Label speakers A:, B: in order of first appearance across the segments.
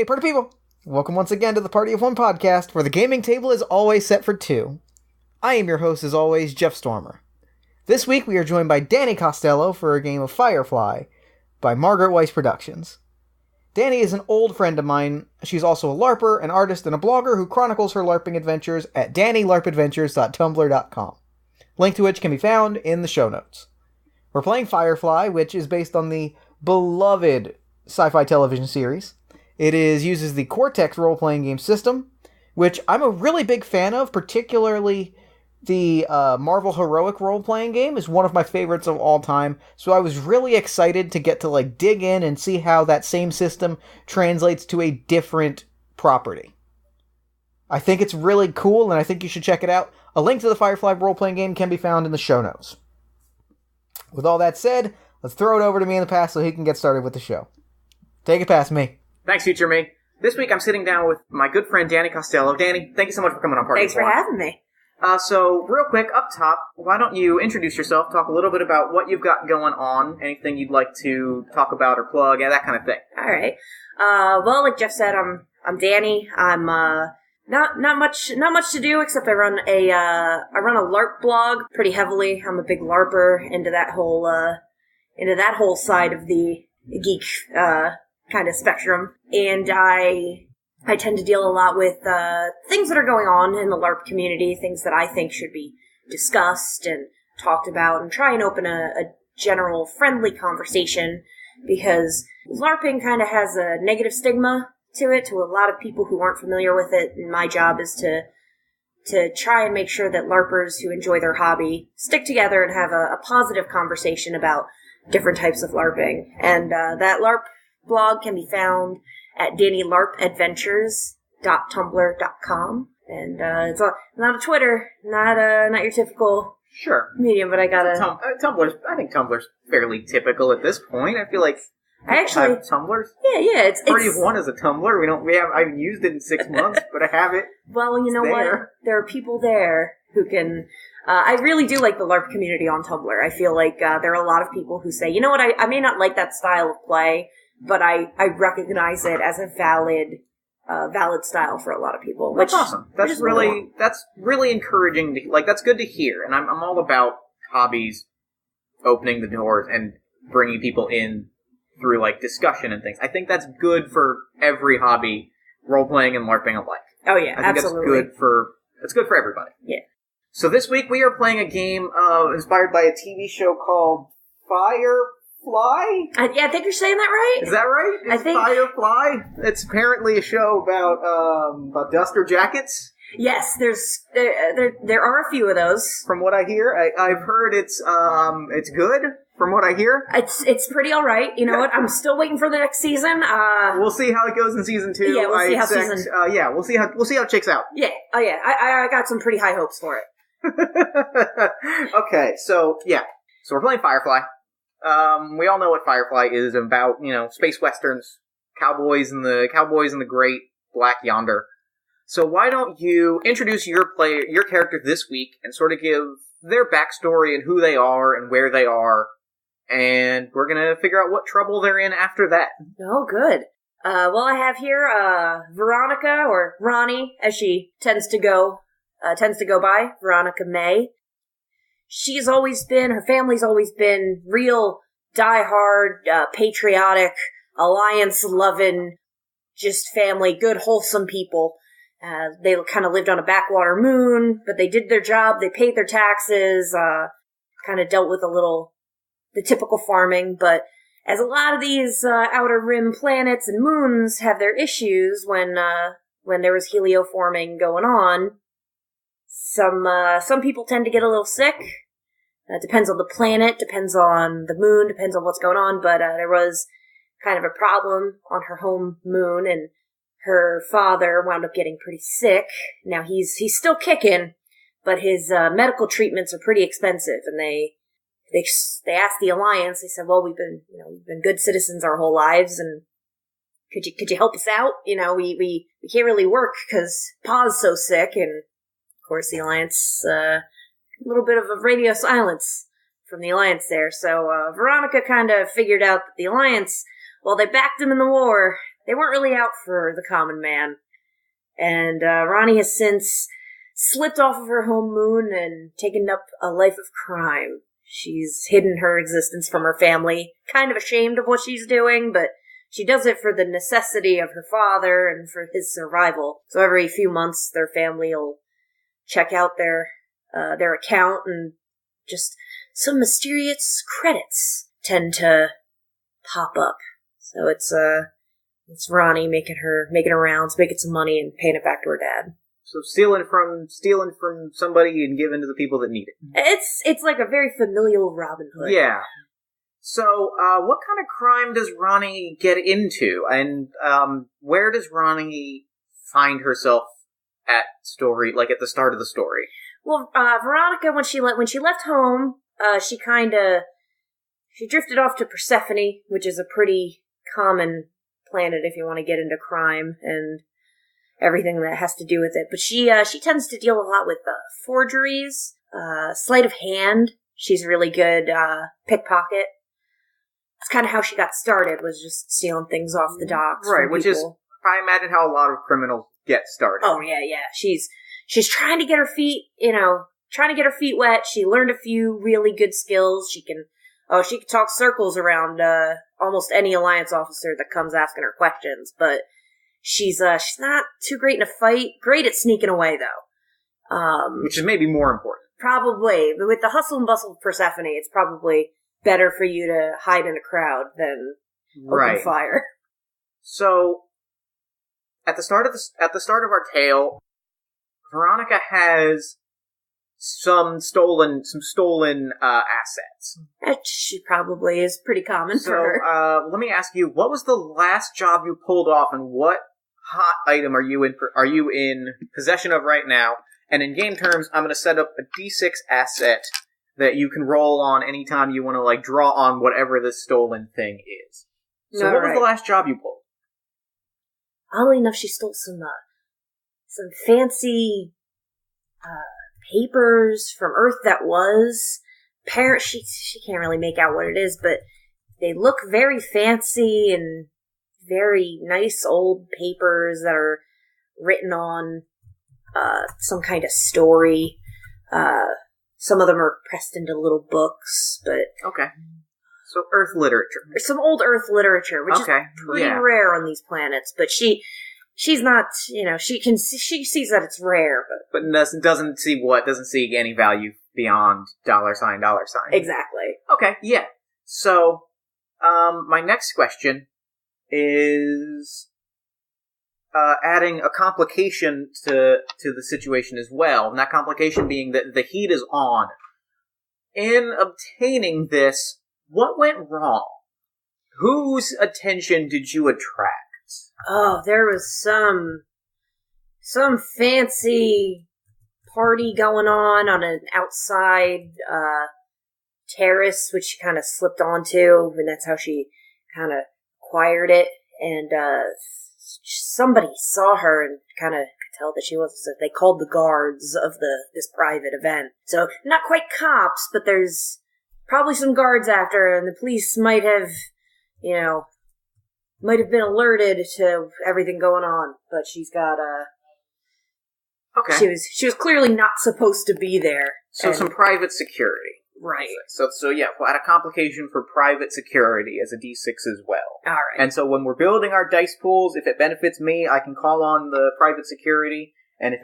A: Hey, party people! Welcome once again to the Party of One podcast, where the gaming table is always set for two. I am your host, as always, Jeff Stormer. This week we are joined by Dani Costello for a game of Firefly by Margaret Weiss Productions. Dani is an old friend of mine. She's also a LARPer, an artist, and a blogger who chronicles her LARPing adventures at danilarpadventures.tumblr.com, link to which can be found in the show notes. We're playing Firefly, which is based on the beloved sci-fi television series. It uses the Cortex role-playing game system, which I'm a really big fan of, particularly the Marvel Heroic role-playing game is one of my favorites of all time, so I was really excited to get to dig in and see how that same system translates to a different property. I think it's really cool, and I think you should check it out. A link to the Firefly role-playing game can be found in the show notes. With all that said, let's throw it over to me in the past so he can get started with the show. Take it past me.
B: Thanks, future me. This week I'm sitting down with my good friend Dani Costello. Dani, thank you so much for coming on Party.
C: Thanks for having me.
B: So, real quick, up top, why don't you introduce yourself, talk a little bit about what you've got going on, anything you'd like to talk about or plug, that kind of thing.
C: All right. Well, like Jeff said, I'm Dani. I'm not much to do except I run a LARP blog pretty heavily. I'm a big LARPer into that whole side of the geek kind of spectrum, and I tend to deal a lot with things that are going on in the LARP community, things that I think should be discussed and talked about, and try and open a general friendly conversation, because LARPing kind of has a negative stigma to it, to a lot of people who aren't familiar with it, and my job is to try and make sure that LARPers who enjoy their hobby stick together and have a positive conversation about different types of LARPing. And that LARP blog can be found at danilarpadventures.tumblr.com, and it's not a Twitter, not your typical medium, but I got a
B: Tumblr's. I think Tumblr's fairly typical at this point. I feel like
C: I actually
B: have Tumblrs.
C: Yeah. It's
B: Party of One is a Tumblr. I haven't used it in 6 months, but I have it.
C: Well, you know what? There are people there who can. I really do like the LARP community on Tumblr. I feel like there are a lot of people who say, you know what, I may not like that style of play, but I recognize it as a valid style for a lot of people.
B: That's awesome. That's really encouraging. That's good to hear. And I'm all about hobbies opening the doors and bringing people in through discussion and things. I think that's good for every hobby, role playing and LARPing alike.
C: Oh yeah,
B: I think
C: absolutely.
B: That's good for everybody.
C: Yeah.
B: So this week we are playing a game inspired by a TV show called Firefly.
C: Yeah, I think you're saying that right.
B: Is that right? I think Firefly. It's apparently a show about duster jackets.
C: Yes, there are a few of those.
B: From what I hear, I've heard it's good. From what I hear,
C: it's pretty all right. You know what? I'm still waiting for the next season.
B: We'll see how it goes in season 2.
C: Yeah, we'll see how
B: we'll see how it shakes out.
C: Yeah. Oh yeah. I got some pretty high hopes for it.
B: Okay, so we're playing Firefly. We all know what Firefly is about. Space westerns, cowboys in the great black yonder. So why don't you introduce your character this week and sort of give their backstory and who they are and where they are, and we're gonna figure out what trouble they're in after that.
C: Oh, good. Well, I have here Veronica, or Ronnie, as she tends to go by, Veronica May. Her family's always been real diehard, patriotic, alliance-loving, just family, good, wholesome people. They kind of lived on a backwater moon, but they did their job, they paid their taxes, kind of dealt with the typical farming, but as a lot of these outer rim planets and moons have their issues when there was helioforming going on, some people tend to get a little sick. Depends on the planet, depends on the moon, depends on what's going on, but there was kind of a problem on her home moon, and her father wound up getting pretty sick. Now he's still kicking, but his medical treatments are pretty expensive, and they asked the Alliance. They said, "Well, we've been good citizens our whole lives, and could you help us out? We can't really work because Pa's so sick." And of course, the Alliance a little bit of a radio silence from the Alliance there. So Veronica kind of figured out that the Alliance, while they backed him in the war, they weren't really out for the common man. And Ronnie has since slipped off of her home moon and taken up a life of crime. She's hidden her existence from her family, kind of ashamed of what she's doing, but she does it for the necessity of her father and for his survival. So every few months, their family will check out their account, and just some mysterious credits tend to pop up. So it's Ronnie making her rounds, making some money, and paying it back to her dad.
B: So stealing from somebody and giving to the people that need it.
C: It's like a very familial Robin Hood.
B: Yeah. So, what kind of crime does Ronnie get into, and where does Ronnie find herself at the start of the story?
C: Well, Veronica, when she left home, she drifted off to Persephone, which is a pretty common planet if you want to get into crime and everything that has to do with it. But she tends to deal a lot with forgeries, sleight of hand. She's really good pickpocket. That's kind of how she got started, was just stealing things off the docks.
B: Right, which is, I imagine, how a lot of criminals get started.
C: Oh, yeah. She's trying to get her feet, wet. She learned a few really good skills. She can talk circles around almost any Alliance officer that comes asking her questions, but she's not too great in a fight. Great at sneaking away, though.
B: Which is maybe more important.
C: Probably. But with the hustle and bustle of Persephone, it's probably better for you to hide in a crowd than open fire. So,
B: at the start of our tale, Veronica has some stolen assets.
C: She probably is pretty common for her.
B: So, let me ask you, what was the last job you pulled off, and what hot item are you in possession of right now? And in game terms, I'm going to set up a D6 asset that you can roll on anytime you want to draw on whatever this stolen thing is. So what was the last job you pulled?
C: Oddly enough, she stole some fancy papers from Earth that was. She can't really make out what it is, but they look very fancy and very nice old papers that are written on some kind of story. Some of them are pressed into little books, but...
B: Okay. So Earth literature.
C: Some old Earth literature, which is pretty rare on these planets, but she's not, she sees that it's rare, but
B: doesn't see any value beyond $sign.
C: Exactly.
B: Okay, yeah. So, my next question is adding a complication to the situation as well, and that complication being that the heat is on. In obtaining this, what went wrong? Whose attention did you attract?
C: Oh, there was some fancy party going on an outside terrace, which she kind of slipped onto, and that's how she kind of acquired it. And somebody saw her and kind of could tell that she wasn't. So they called the guards of this private event. So not quite cops, but there's probably some guards after her, and the police might have been alerted to everything going on. But she's got
B: Okay.
C: She was clearly not supposed to be there.
B: So some private security.
C: Right.
B: So yeah, we'll add a complication for private security as a D6 as well.
C: All right.
B: And so when we're building our dice pools, if it benefits me, I can call on the private security, and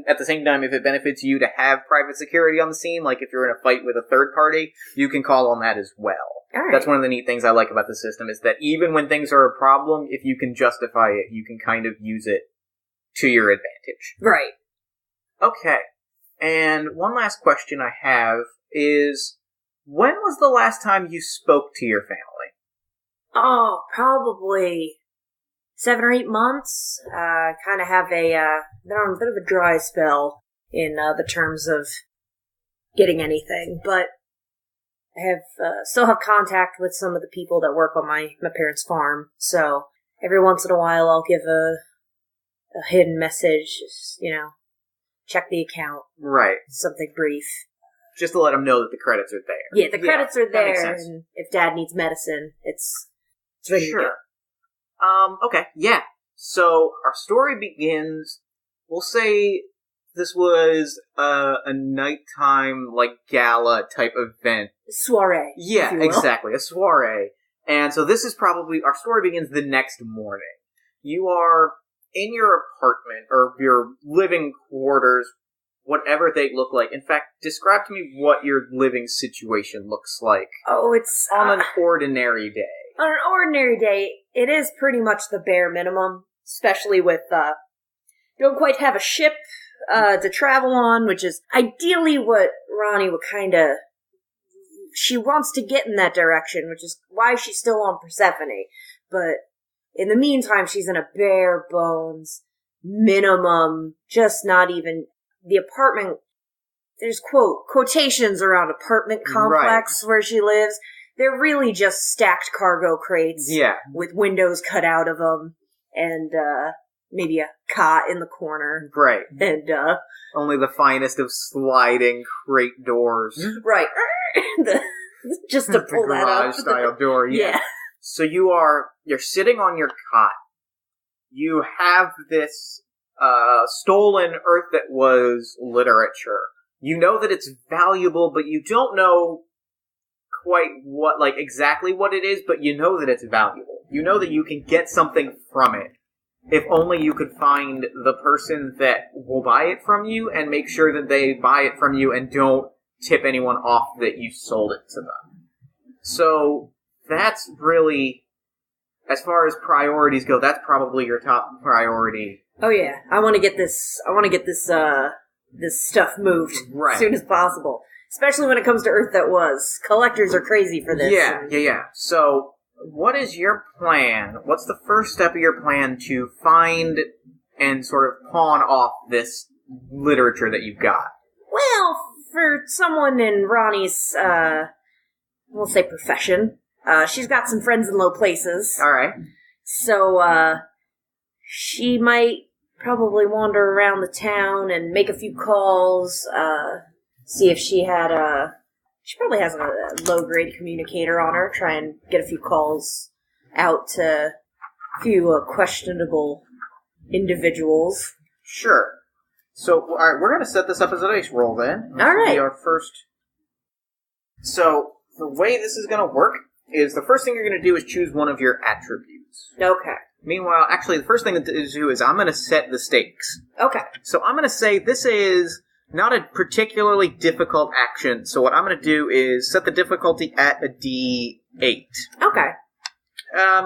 B: at the same time, if it benefits you to have private security on the scene, like if you're in a fight with a third party, you can call on that as well.
C: All right.
B: That's one of the neat things I like about the system, is that even when things are a problem, if you can justify it, you can kind of use it to your advantage.
C: Right.
B: Okay. And one last question I have is, when was the last time you spoke to your family?
C: Oh, probably 7 or 8 months. Kind of have been on a bit of a dry spell in the terms of getting anything, but I have still have contact with some of the people that work on my parents' farm. So every once in a while, I'll give a hidden message, just, check the account.
B: Right.
C: Something brief.
B: Just to let them know that the credits are there.
C: Yeah, the credits are
B: that makes
C: there,
B: sense.
C: and if Dad needs medicine, it's ready to go.
B: Okay, yeah. So, our story begins, we'll say this was a nighttime, like, gala type event.
C: Soiree.
B: Yeah,
C: if you will.
B: exactly, a soiree. And so this is probably, our story begins the next morning. You are in your apartment, or your living quarters, whatever they look like. In fact, describe to me what your living situation looks like.
C: Oh, it's...
B: On an ordinary day.
C: On an ordinary day, it is pretty much the bare minimum, especially with, don't quite have a ship, to travel on, which is ideally what Ronnie would kinda... She wants to get in that direction, which is why she's still on Persephone. But in the meantime, she's in a bare bones, minimum, just not even... The apartment... There's quotations around apartment complex where she lives. They're really just stacked cargo crates with windows cut out of them and maybe a cot in the corner.
B: Right.
C: And
B: only the finest of sliding crate doors.
C: Right. Just to pull that up.
B: Garage style door,
C: Yeah.
B: So you're sitting on your cot. You have this stolen Earth That Was literature. You know that it's valuable, but you don't know quite what, like, exactly what it is, but you know that it's valuable. You know that you can get something from it. If only you could find the person that will buy it from you and make sure that they buy it from you and don't tip anyone off that you sold it to them. So, that's really, as far as priorities go, that's probably your top priority.
C: Oh yeah, I want to get this this stuff moved as soon as possible. Especially when it comes to Earth That Was. Collectors are crazy for this.
B: Yeah. So, what is your plan? What's the first step of your plan to find and sort of pawn off this literature that you've got?
C: Well, for someone in Ronnie's, we'll say profession, she's got some friends in low places.
B: Alright.
C: So, she might probably wander around the town and make a few calls, see if she had she probably has a low-grade communicator on her, try and get a few calls out to a few questionable individuals.
B: Sure. So, alright, we're going to set this up as a dice roll then.
C: Alright.
B: Our first. So, the way this is going to work is the first thing you're going to do is choose one of your attributes.
C: Okay.
B: Meanwhile, actually, the first thing to do is I'm going to set the stakes.
C: Okay.
B: So I'm going to say this is not a particularly difficult action, so what I'm going to do is set the difficulty at a D8.
C: Okay.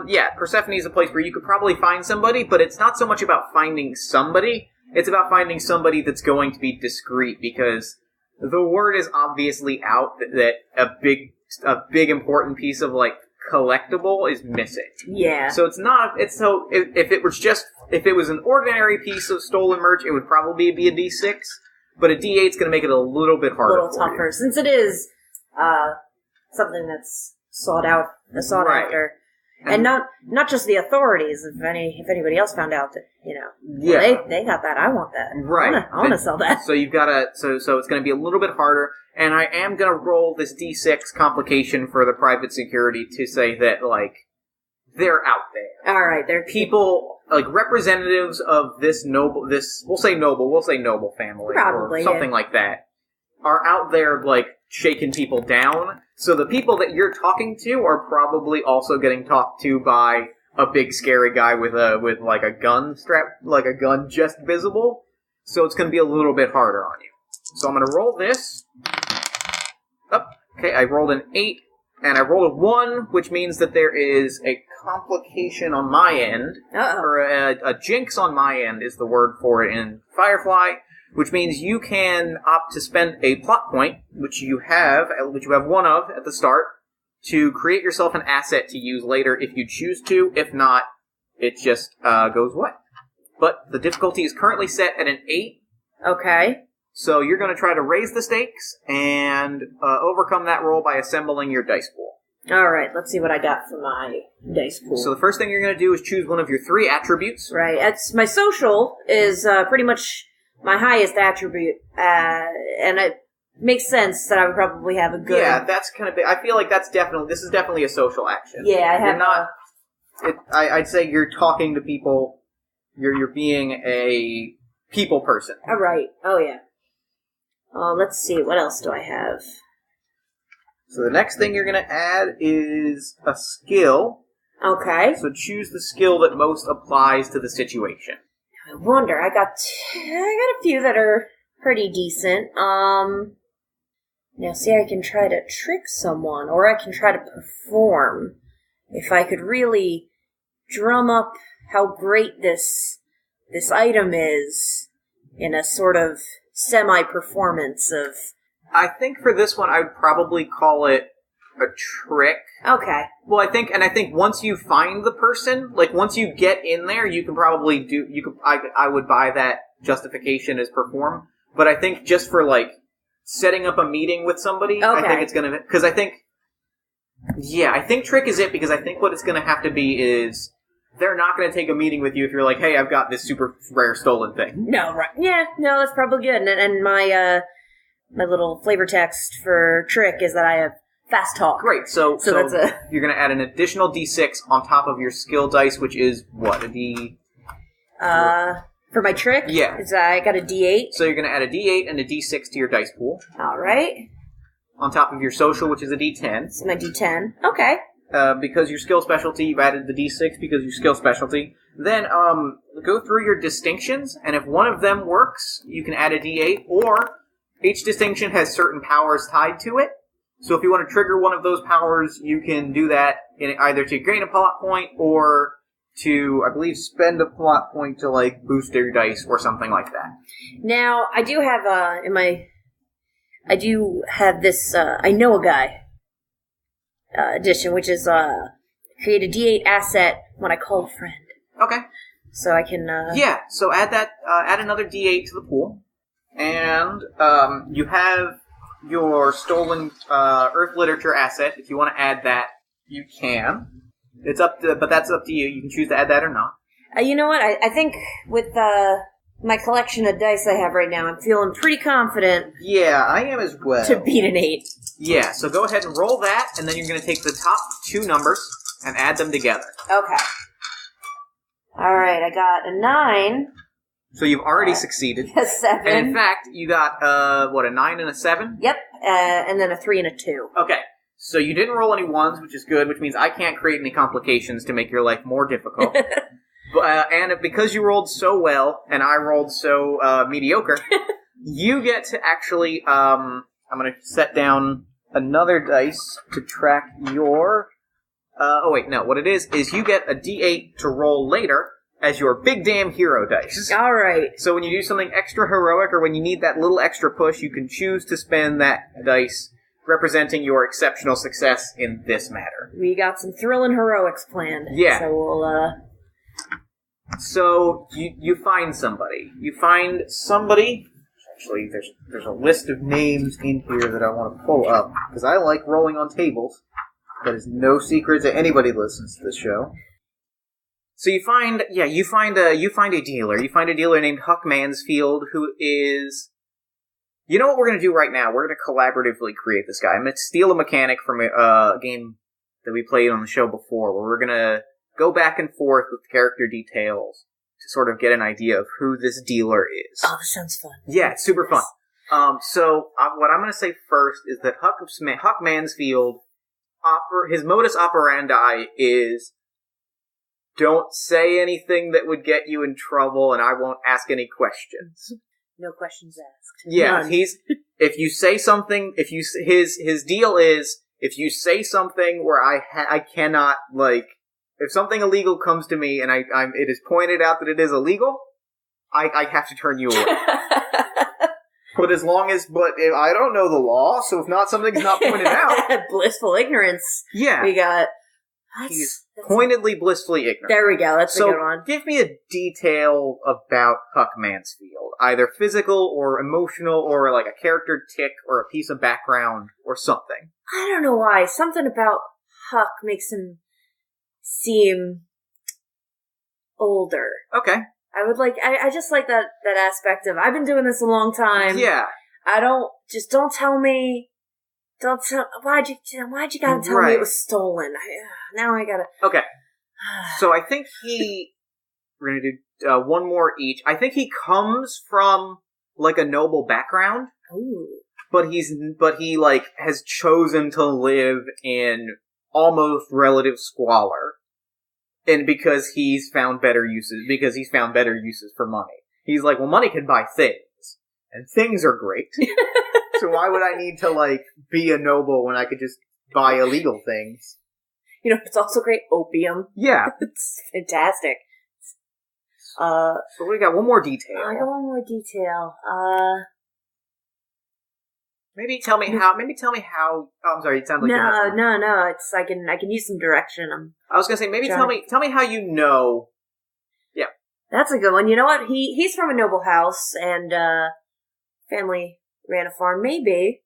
B: Yeah, Persephone's a place where you could probably find somebody, but it's not so much about finding somebody, it's about finding somebody that's going to be discreet, because the word is obviously out that a big important piece of, like, collectible is missing.
C: Yeah.
B: So it's not, if it was an ordinary piece of stolen merch, it would probably be a D6, but a D8 is going to make it a little bit harder.
C: A little tougher, since it is, something that's sought after. And not just the authorities. If anybody else found out that, they got that, I want that.
B: Right.
C: I want to sell that.
B: So you've got to. So it's going to be a little bit harder. And I am going to roll this D6 complication for the private security to say that, like, they're out there.
C: All right, they're
B: people, like, representatives of we'll say noble family,
C: probably,
B: or something like that, are out there, like, shaking people down. So the people that you're talking to are probably also getting talked to by a big scary guy with like a gun just visible. So it's going to be a little bit harder on you. So I'm going to roll this. Oh, okay, I rolled an 8, and I rolled a 1, which means that there is a complication on my end, or a jinx on my end is the word for it in Firefly, which means you can opt to spend a plot point, which you have one of at the start, to create yourself an asset to use later if you choose to. If not, it just goes away. But the difficulty is currently set at an 8.
C: Okay.
B: So you're going to try to raise the stakes and overcome that roll by assembling your dice pool.
C: All right, let's see what I got for my dice pool.
B: So the first thing you're going to do is choose one of your 3 attributes.
C: Right. My social is pretty much my highest attribute, and it makes sense that I would probably have a good...
B: Yeah, that's kind of big. I feel like this is definitely a social action.
C: Yeah, I have
B: I'd say you're talking to people. You're being a people person.
C: All right. Oh, yeah. Let's see. What else do I have?
B: So the next thing you're going to add is a skill.
C: Okay.
B: So choose the skill that most applies to the situation.
C: I wonder. I got a few that are pretty decent. Now, see, I can try to trick someone, or I can try to perform. If I could really drum up how great this item is in a sort of semi-performance of...
B: I think for this one, I would probably call it a trick.
C: Okay.
B: Well, I think once you find the person, like once you get in there, you can probably I would buy that justification as perform. But I think just for like setting up a meeting with somebody,
C: okay.
B: I think it's gonna, because I think trick is it, because I think what it's gonna have to be is they're not gonna take a meeting with you if you're like, hey, I've got this super rare stolen thing.
C: No, right? Yeah, no, that's probably good. And my little flavor text for trick is that I have fast talk.
B: Great. So
C: that's
B: you're going to add an additional d6 on top of your skill dice, which is what? A d...
C: For my trick?
B: Yeah.
C: I got a d8.
B: So you're going to add a d8 and a d6 to your dice pool.
C: All right.
B: On top of your social, which is a d10.
C: So my d10. Okay.
B: Because your skill specialty, you've added the d6 because your skill specialty. Then go through your distinctions, and if one of them works, you can add a d8, or each distinction has certain powers tied to it. So if you want to trigger one of those powers, you can do that either to gain a plot point or to, I believe, spend a plot point to like boost your dice or something like that.
C: Now, I do have this I know a guy edition, which is create a D8 asset when I call a friend.
B: Okay.
C: So I can
B: yeah. So add another D8 to the pool, and you have your stolen Earth literature asset. If you want to add that, you can. But that's up to you. You can choose to add that or not.
C: You know what? I think with my collection of dice I have right now, I'm feeling pretty confident.
B: Yeah, I am as well.
C: To beat an 8.
B: Yeah, so go ahead and roll that, and then you're going to take the top two numbers and add them together.
C: Okay. All right, I got a 9.
B: So you've already succeeded.
C: A 7.
B: And in fact, you got, a 9 and a 7?
C: Yep, and then a 3 and a 2.
B: Okay, so you didn't roll any 1s, which is good, which means I can't create any complications to make your life more difficult. And because you rolled so well, and I rolled so mediocre, you get to actually, I'm going to set down another dice to track your... what it is you get a D8 to roll later as your big damn hero dice.
C: All right.
B: So when you do something extra heroic, or when you need that little extra push, you can choose to spend that dice representing your exceptional success in this matter.
C: We got some thrilling heroics planned.
B: Yeah.
C: So we'll,
B: So you find somebody. Actually, there's a list of names in here that I want to pull up, because I like rolling on tables. That is no secret to anybody who listens to this show. So you find a dealer. You find a dealer named Huck Mansfield, who is... You know what we're going to do right now? We're going to collaboratively create this guy. I'm going to steal a mechanic from a game that we played on the show before, where we're going to go back and forth with character details to sort of get an idea of who this dealer is.
C: Oh, this sounds fun.
B: Yeah, it's super fun. So what I'm going to say first is that Huck Mansfield, his modus operandi is, don't say anything that would get you in trouble, and I won't ask any questions.
C: No questions asked.
B: Yeah,
C: None.
B: If you say something, his deal is, if you say something where I cannot, like, if something illegal comes to me and it is pointed out that it is illegal, I have to turn you away. But if I don't know the law, so if something's not pointed out.
C: Blissful ignorance.
B: Yeah.
C: We got...
B: He's pointedly blissfully ignorant.
C: There we go, that's a good one.
B: Give me a detail about Huck Mansfield. Either physical or emotional, or like a character tick or a piece of background or something.
C: I don't know why. Something about Huck makes him seem older.
B: Okay.
C: I just like that aspect of, I've been doing this a long time.
B: Yeah.
C: Don't tell me, why'd you gotta tell me it was stolen? Now I gotta...
B: Okay. So I think we're gonna do one more each. I think he comes from like a noble background.
C: Ooh.
B: But he like has chosen to live in almost relative squalor. And because he's found better uses for money. He's like, well, money can buy things. And things are great. So why would I need to, like, be a noble when I could just buy illegal things?
C: You know, it's also great opium.
B: Yeah.
C: It's fantastic.
B: So we got one more detail.
C: I got one more detail.
B: Maybe tell me how. Oh, I'm sorry. It sounds like
C: no. It's I can use some direction.
B: I was gonna say maybe tell me how you know. Yeah,
C: that's a good one. You know what? He's from a noble house, and family ran a farm. Maybe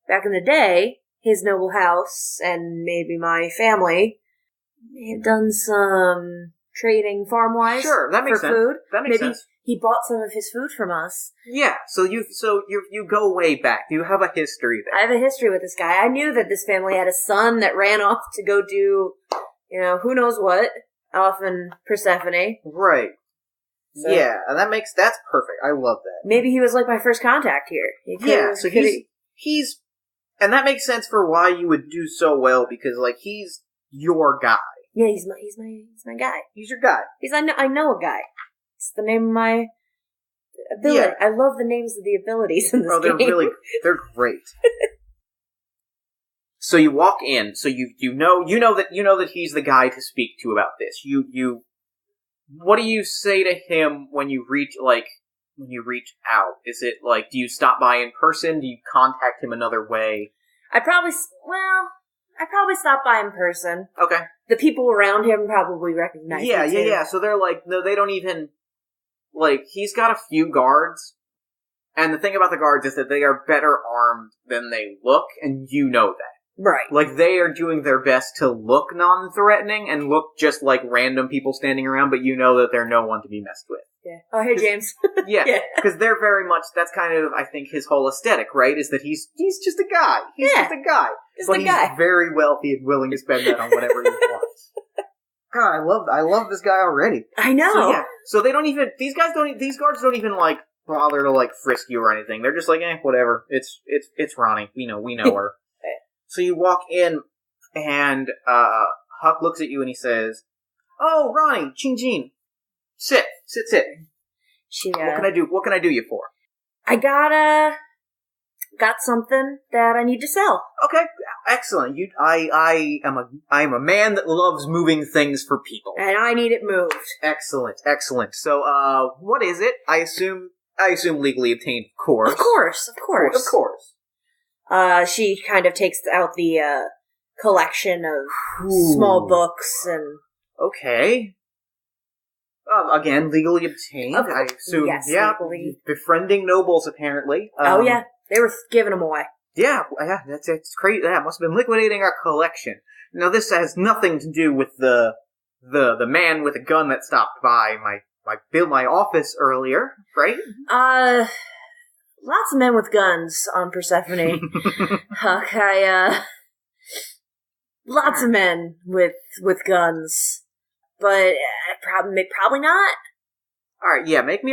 C: back in the day, his noble house and maybe my family may have done some trading farm-wise.
B: Sure, that makes sense.
C: Food.
B: That makes sense.
C: He bought some of his food from us.
B: Yeah, so you go way back. You have a history there.
C: I have a history with this guy. I knew that this family had a son that ran off to go do, who knows what, off in Persephone.
B: Right. So, yeah, and that's perfect. I love that.
C: Maybe he was like my first contact here.
B: So he's and that makes sense for why you would do so well, because like he's your guy.
C: Yeah, he's my guy.
B: He's your guy.
C: I know a guy. It's the name of my ability. Yeah. I love the names of the abilities in this game.
B: They're great. So you walk in, so you know that he's the guy to speak to about this. What do you say to him when you reach out? Is it like, do you stop by in person? Do you contact him another way?
C: I probably stop by in person.
B: Okay.
C: The people around him probably recognize him.
B: Yeah. So they're like, no, they don't even, like, he's got a few guards, and the thing about the guards is that they are better armed than they look, and you know that.
C: Right.
B: Like, they are doing their best to look non-threatening and look just like random people standing around, but you know that they're no one to be messed with.
C: Yeah. Oh, hey, James.
B: Yeah, because they're very much, that's kind of, I think, his whole aesthetic, right? Is that he's just a guy. He's just a guy. But he's very wealthy and willing to spend that on whatever he wants. God, I love this guy already.
C: I know.
B: So they don't even, these guards don't even, like, bother to, like, frisk you or anything. They're just like, whatever. It's Ronnie. We know her. So you walk in, and, Huck looks at you and he says, "Oh, Ronnie, Ching Ching. Sit. What can I do you for?"
C: I got something that I need to sell.
B: Okay, excellent. I am a man that loves moving things for people,
C: and I need it moved.
B: Excellent. So, what is it? I assume legally obtained, of course.
C: Of course. She kind of takes out the collection of small books and.
B: Okay. Again, legally obtained. I assume.
C: Yes,
B: legally. Befriending nobles, apparently.
C: They were giving them away.
B: Yeah, that's crazy. That must have been liquidating our collection. Now, this has nothing to do with the man with a gun that stopped by my office earlier, right?
C: Lots of men with guns on Persephone. Lots of men with guns, but probably not.
B: All right, yeah, let's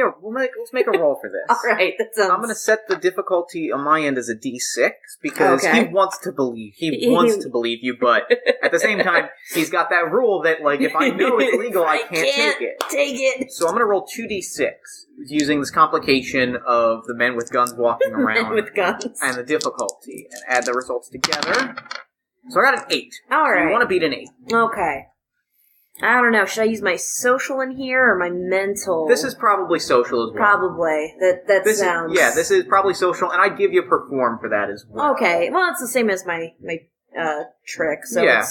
B: make a roll for this.
C: All right,
B: I'm going to set the difficulty on my end as a D6 because he wants to believe you, but at the same time, he's got that rule that, like, if I know it's illegal, I can't
C: take it.
B: So I'm going to roll 2D6 using this complication of the men with guns walking around,
C: men with guns,
B: and the difficulty, and add the results together. So I got an 8.
C: All right,
B: you want to beat an 8?
C: Okay. I don't know. Should I use my social in here or my mental?
B: This is probably social as well.
C: Probably.
B: This is probably social, and I'd give you perform for that as well.
C: Okay. Well, it's the same as my trick. So
B: yeah.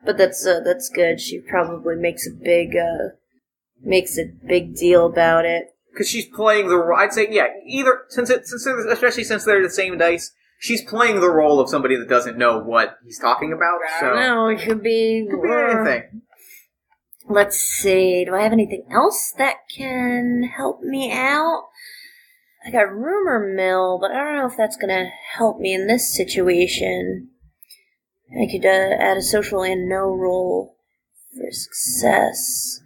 C: But that's good. She probably makes a big deal about it.
B: Because she's playing the role. I'd say, either especially since they're the same dice. She's playing the role of somebody that doesn't know what he's talking about.
C: I don't know. It could be
B: anything.
C: Let's see. Do I have anything else that can help me out? I got rumor mill, but I don't know if that's going to help me in this situation. I could add a social and no roll For success.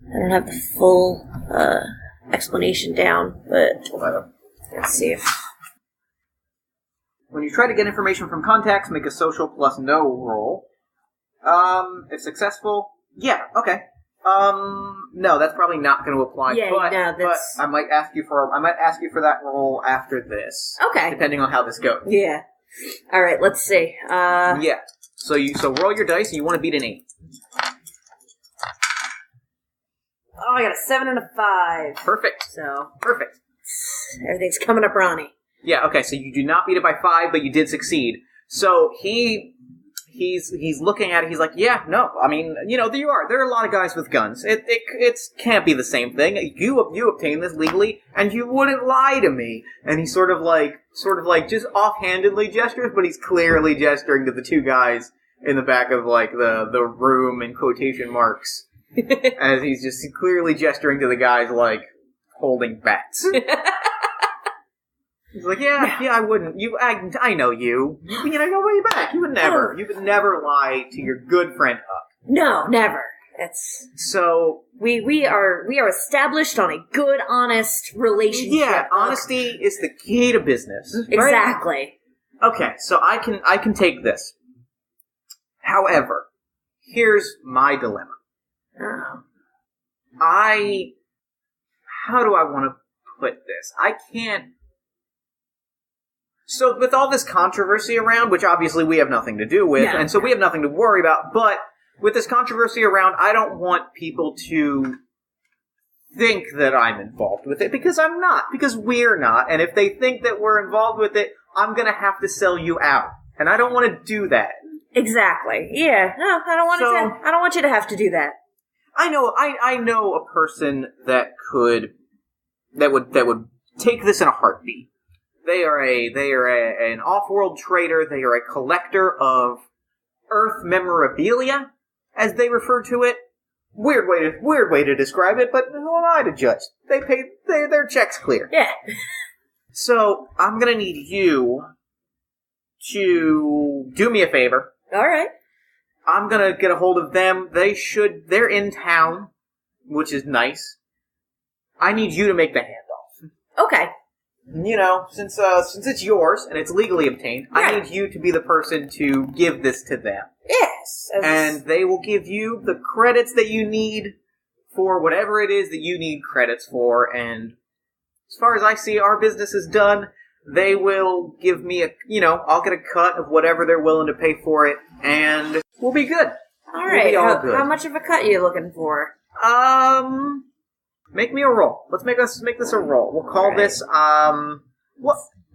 C: I don't have the full explanation down, but let's see if...
B: When you try to get information from contacts, make a social plus no roll. If successful, yeah, okay. No, that's probably not going to apply.
C: Yeah,
B: but,
C: no,
B: but I might ask you for that roll after this.
C: Okay.
B: Depending on how this goes.
C: Yeah. All right, let's see.
B: Yeah. So roll your dice, and you want to beat an 8.
C: Oh, I got a 7 and a 5.
B: Perfect.
C: So
B: Perfect.
C: everything's coming up Ronnie.
B: Yeah. Okay. So you do not beat it by 5, but you did succeed. So he's looking at it. He's like, yeah, no. I mean, there are a lot of guys with guns. It can't be the same thing. You obtained this legally, and you wouldn't lie to me. And he sort of like just offhandedly gestures, but he's clearly gesturing to the two guys in the back of like the room in quotation marks, as he's just clearly gesturing to the guys like holding bats. He's like, yeah, I wouldn't. I know you. Go way back. You would never lie to your good friend Huck.
C: No, never. It's
B: so
C: we are established on a good, honest relationship.
B: Yeah, honesty is the key to business. Right?
C: Exactly.
B: Okay, so I can take this. However, here's my dilemma.
C: Oh.
B: How do I want to put this? I can't. So with all this controversy around, which obviously we have nothing to do with, and so we have nothing to worry about, but with this controversy around, I don't want people to think that I'm involved with it, because I'm not, because we're not, and if they think that we're involved with it, I'm going to have to sell you out, and I don't want to do that.
C: Exactly. Yeah. No, I don't want you to have to do that.
B: I know a person that would take this in a heartbeat. They are an off-world trader. They are a collector of Earth memorabilia, as they refer to it. Weird way to describe it, but who am I to judge? They pay their checks clear.
C: Yeah.
B: So I'm gonna need you to do me a favor.
C: All right.
B: I'm gonna get a hold of them. They're in town, which is nice. I need you to make the handoff.
C: Okay.
B: Since it's yours and it's legally obtained, right. I need you to be the person to give this to them.
C: Yes.
B: And they will give you the credits that you need for whatever it is that you need credits for, and as far as I see, our business is done. They will give me I'll get a cut of whatever they're willing to pay for it, and we'll be good.
C: All right. How much of a cut are you looking for?
B: Make me a roll. Let's make this a roll. We'll call this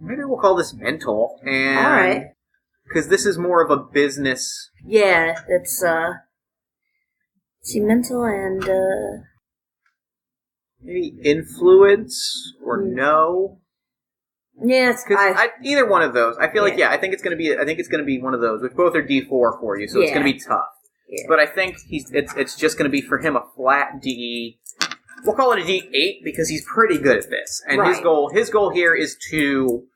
B: maybe we'll call this mental, and
C: all right,
B: because this is more of a business.
C: Yeah, it's see, mental and
B: maybe influence or no.
C: Yes,
B: either one of those. I feel like I think it's gonna be one of those, which both are D4 for you, so it's gonna be tough. Yeah. But I think it's just gonna be for him a flat D. We'll call it a D8 because he's pretty good at this, and his goal here is to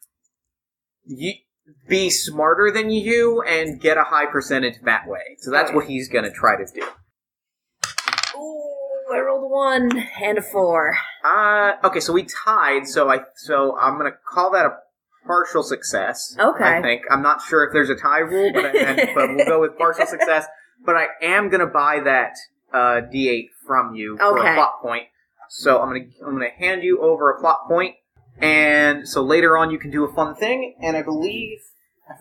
B: be smarter than you and get a high percentage that way. So that's what he's gonna try to do.
C: Ooh, I rolled a 1 and a 4.
B: Okay, so we tied. So I'm gonna call that a partial success.
C: Okay.
B: I think I'm not sure if there's a tie rule, but we'll go with partial success. But I am gonna buy that D8 from you for a plot point. So I'm gonna hand you over a plot point, and so later on you can do a fun thing. And I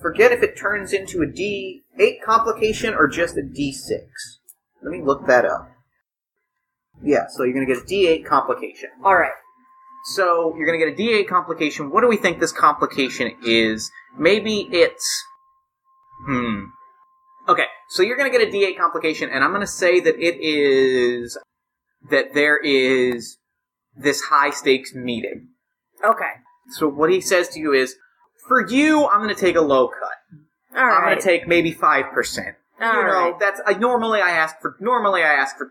B: forget if it turns into a D8 complication or just a D6. Let me look that up. Yeah, so you're gonna get a D8 complication.
C: All right.
B: So you're gonna get a D8 complication. What do we think this complication is? Maybe it's Okay, so you're gonna get a D8 complication, and I'm gonna say that there is this high-stakes meeting.
C: Okay.
B: So what he says to you is, for you, I'm going to take a low cut.
C: All right.
B: I'm going to take maybe 5%. That's normally I ask for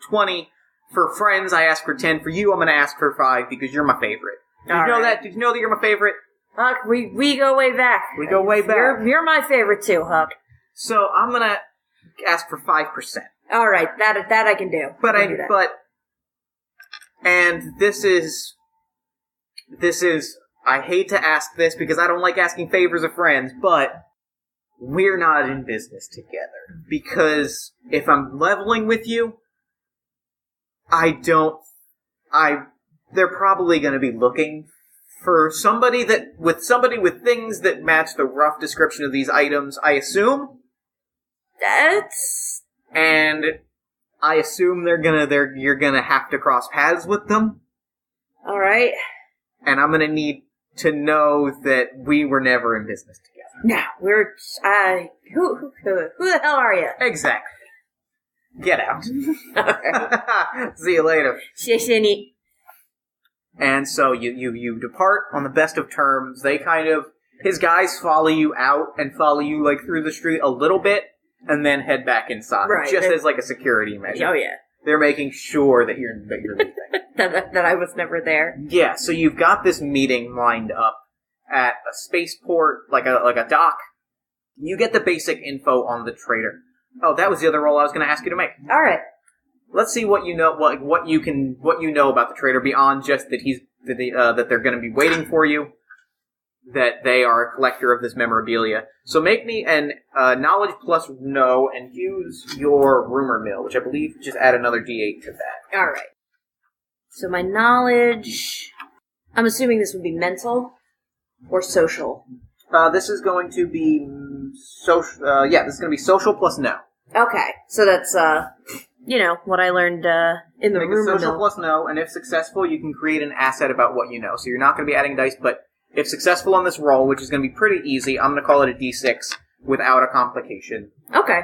B: 20. For friends, I ask for 10. For you, I'm going to ask for 5 because you're my favorite. Did you know that? Did you know that you're my favorite?
C: Huck, we go way back.
B: We go way back.
C: You're my favorite too, Huck.
B: So I'm going to ask for 5%.
C: All right, that I can do.
B: And this is, I hate to ask this because I don't like asking favors of friends, but we're not in business together. Because if I'm leveling with you, they're probably going to be looking for somebody with things that match the rough description of these items, I assume. And I assume you're gonna have to cross paths with them.
C: All right.
B: And I'm gonna need to know that we were never in business together.
C: No, we're who the hell are you?
B: Exactly. Get out. See you later. And so you depart on the best of terms. They his guys follow you out and follow you like through the street a little bit, and then head back inside, just as like a security measure.
C: Oh yeah,
B: they're making sure that you're leaving.
C: that I was never there.
B: Yeah, so you've got this meeting lined up at a spaceport, like a dock. You get the basic info on the trader. Oh, that was the other role I was going to ask you to make.
C: All right.
B: Let's see what you know, what you know about the trader beyond just that they're going to be waiting for you. That they are a collector of this memorabilia. So make me an knowledge plus know and use your rumor mill, which I believe just add another d8 to that.
C: All right. So my knowledge, I'm assuming this would be mental or social.
B: This is going to be social. This is going to be social plus know.
C: Okay, so that's what I learned in the
B: Make
C: rumor
B: a social
C: mill.
B: plus know, and if successful, you can create an asset about what you know. So you're not going to be adding dice, but if successful on this roll, which is going to be pretty easy, I'm going to call it a d6 without a complication.
C: Okay.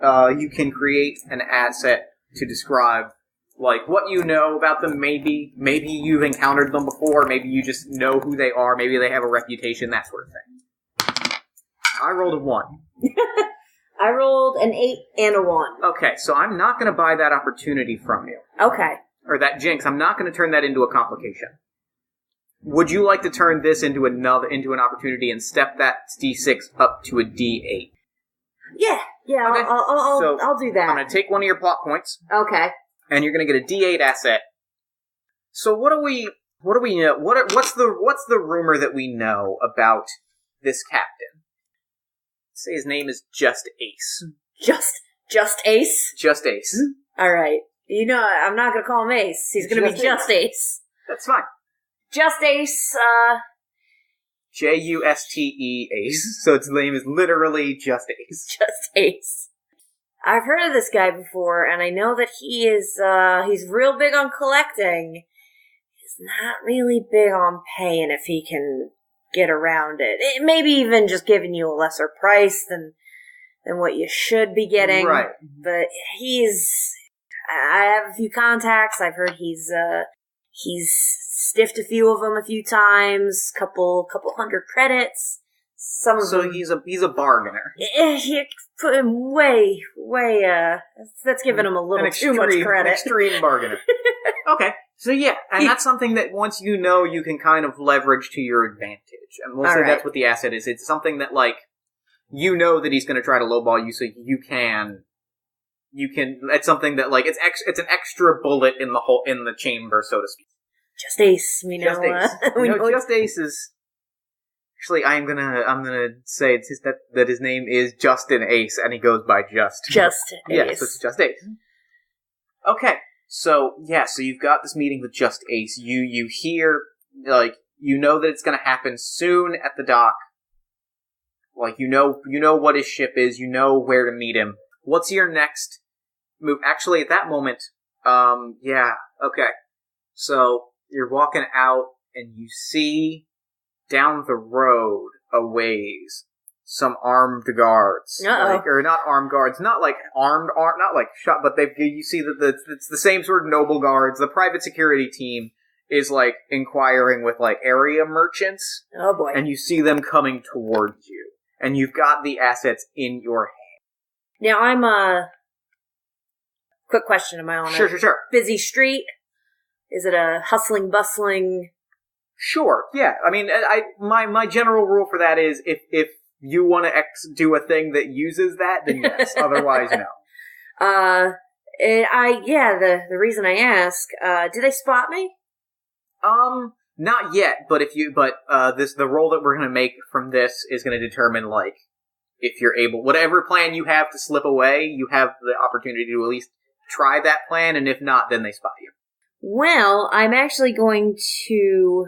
B: You can create an asset to describe, like, what you know about them. Maybe you've encountered them before. Maybe you just know who they are. Maybe they have a reputation, that sort of thing. I rolled a 1.
C: I rolled an 8 and a 1.
B: Okay, so I'm not going to buy that opportunity from you.
C: Okay.
B: Or that jinx. I'm not going to turn that into a complication. Would you like to turn this into an opportunity and step that d6 up to a d8?
C: Yeah, okay. I'll do that.
B: I'm going to take one of your plot points.
C: Okay.
B: And you're going to get a d8 asset. So what do we know? What's the rumor that we know about this captain? Let's say his name is Just Ace.
C: Just Ace?
B: Just Ace.
C: All right. I'm not going to call him Ace. He's going to be Just Ace.
B: That's fine.
C: Just Ace,
B: Juste Ace. So its name is literally Just Ace.
C: Just Ace. I've heard of this guy before, and I know that he's real big on collecting. He's not really big on paying if he can get around it. Maybe even just giving you a lesser price than what you should be getting.
B: Right.
C: But I have a few contacts. I've heard he's stiffed a few of them a few times, couple 100 credits. Some of them.
B: So he's a bargainer.
C: He put him way. That's giving him a little too much credit.
B: An extreme bargainer. Okay, so yeah, and that's something that once you know, you can kind of leverage to your advantage. And we'll say that's what the asset is. It's something that you know that he's going to try to lowball you, so you can. It's something that it's an extra bullet in the chamber, so to speak.
C: Just Ace, we know.
B: Just Ace. Just Ace is. Actually, I'm gonna say that his name is Justin Ace, and he goes by Just.
C: Just Ace.
B: Yeah, so it's Just Ace. Okay, so you've got this meeting with Just Ace. You hear you know that it's gonna happen soon at the dock. You know what his ship is. You know where to meet him. What's your next move? Actually, at that moment, okay. So you're walking out, and you see down the road a ways some armed guards. Or not armed guards, not armed, not shot, but you see that it's the same sort of noble guards. The private security team is inquiring with area merchants.
C: Oh boy.
B: And you see them coming towards you. And you've got the assets in your hand.
C: Now I'm quick question, am I on
B: Sure.
C: busy street? Is it a hustling, bustling?
B: Sure, yeah. I mean, my general rule for that is if you want to do a thing that uses that, then yes. Otherwise, no.
C: The reason I ask, did they spot me?
B: Not yet, but the roll that we're gonna make from this is gonna determine, like, if you're able, whatever plan you have to slip away, you have the opportunity to at least try that plan, and if not, then they spot you.
C: Well, I'm actually going to,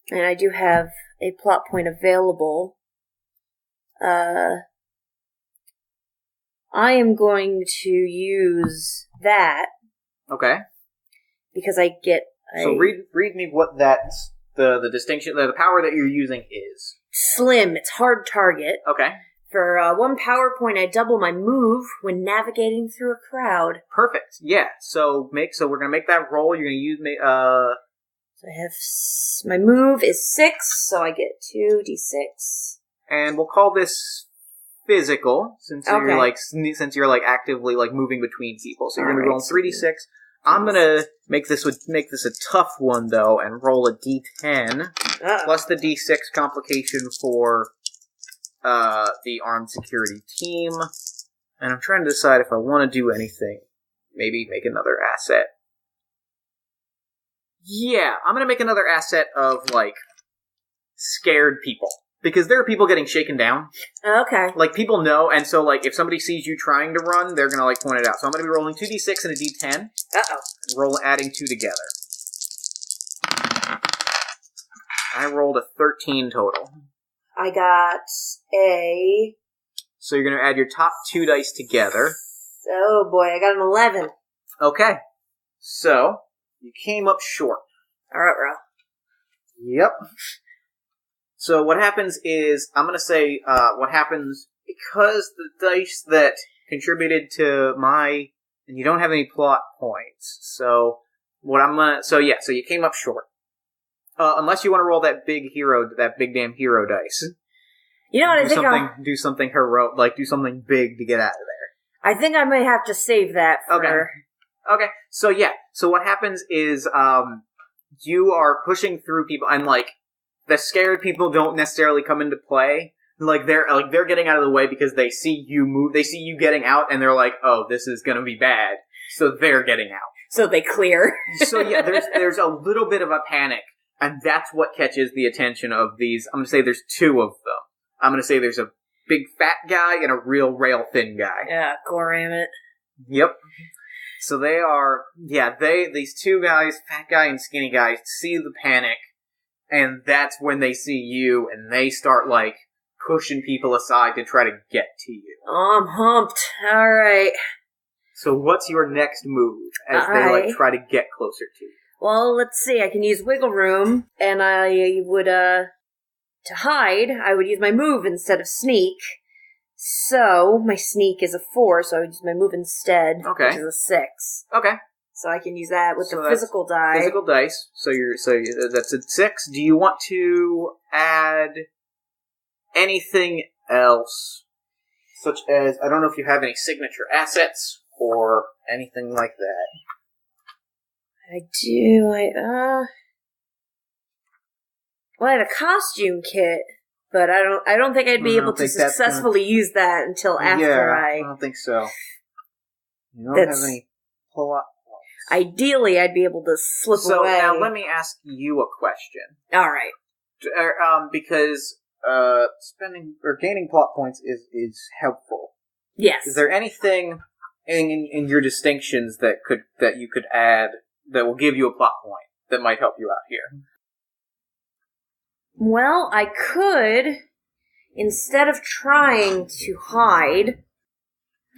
C: and I do have a plot point available. I am going to use that.
B: Okay.
C: Because I get...
B: So read me what that's, the distinction, the power that you're using is.
C: Slim, it's hard target.
B: Okay.
C: For 1 power point, I double my move when navigating through a crowd.
B: Perfect. Yeah. So we're gonna make that roll. You're gonna use me.
C: So I have my move is 6, so I get 2d6.
B: And we'll call this physical, since you're like actively like moving between people. So you're gonna be rolling 3d6. I'm gonna make this a tough one though, and roll a d10 plus the d6 complication for the armed security team. And I'm trying to decide if I want to do anything. Maybe make another asset. Yeah, I'm gonna make another asset of like scared people. Because there are people getting shaken down.
C: Okay.
B: Like, people know, and so, like, if somebody sees you trying to run, they're gonna, like, point it out. So I'm gonna be rolling 2d6 and a d10. And adding 2 together. I rolled a 13 total.
C: I got a...
B: So you're gonna add your top 2 dice together.
C: Oh boy, I got an 11.
B: Okay. So, you came up short.
C: Alright, Ro.
B: Yep. So what happens is, I'm going to say what happens because the dice that contributed to and you don't have any plot points. So so you came up short. Unless you want to roll that big damn hero dice.
C: You know what,
B: do something heroic, like do something big to get out of there.
C: I think I might have to save that for...
B: Okay. So what happens is, you are pushing through people, and like, the scared people don't necessarily come into play. They're getting out of the way because they see you move, they see you getting out, and they're like, oh, this is gonna be bad. So they're getting out.
C: So they clear.
B: So yeah, there's a little bit of a panic, and that's what catches the attention of these. I'm gonna say there's 2 of them. I'm gonna say there's a big fat guy and a real rail thin guy.
C: Yeah, Goramit.
B: Yep. So these 2 guys, fat guy and skinny guy, see the panic. And that's when they see you, and they start, like, pushing people aside to try to get to you.
C: Oh, I'm humped. Alright.
B: So what's your next move as they, like, try to get closer to you?
C: Well, let's see. I can use Wiggle Room, and I would, to hide, I would use my move instead of sneak. So, my sneak is a 4, so I would use my move instead, which is a 6.
B: Okay.
C: So I can use that with the physical die.
B: Physical dice. So that's a 6. Do you want to add anything else? Such as, I don't know if you have any signature assets or anything like that.
C: I do. Well, I have a costume kit, but I don't think I'd be able to successfully use that until after
B: I don't think so. You don't have any plot.
C: Ideally, I'd be able to slip away.
B: So now let me ask you a question.
C: All right.
B: Because spending or gaining plot points is helpful.
C: Yes.
B: Is there anything in your distinctions that you could add that will give you a plot point that might help you out here?
C: Well, I could, instead of trying to hide,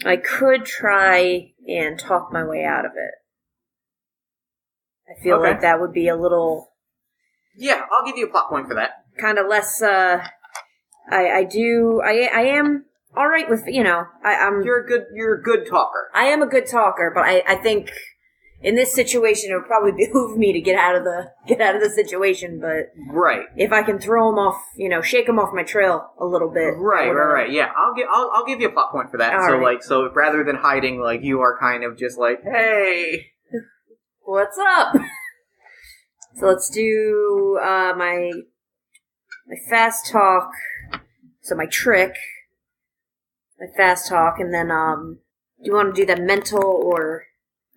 C: I could try and talk my way out of it. I feel like that would be a little...
B: Yeah, I'll give you a plot point for that.
C: Kind of less, I am alright with, I'm...
B: You're a good talker.
C: I am a good talker, but I think in this situation it would probably behoove me to get out of the situation, but...
B: Right.
C: If I can throw him off, shake him off my trail a little bit.
B: Right. Yeah, I'll give you a plot point for that. So rather than hiding, like, you are kind of just like, hey...
C: What's up? So let's do my fast talk. So my trick, my fast talk, and then Do you want to do that mental or...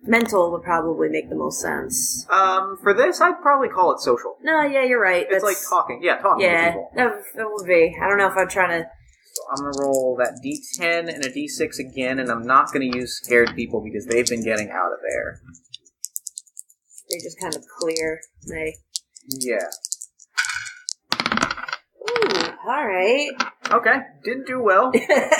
C: Mental would probably make the most sense.
B: For this, I'd probably call it social.
C: No, yeah, you're right.
B: It's like talking. Yeah, talking to people.
C: Yeah, that would be. I don't know if I'm trying to...
B: So I'm going to roll that D10 and a D6 again, and I'm not going to use scared people because they've been getting out of there.
C: They just kind of clear.
B: Yeah.
C: Ooh, alright.
B: Okay, didn't do well.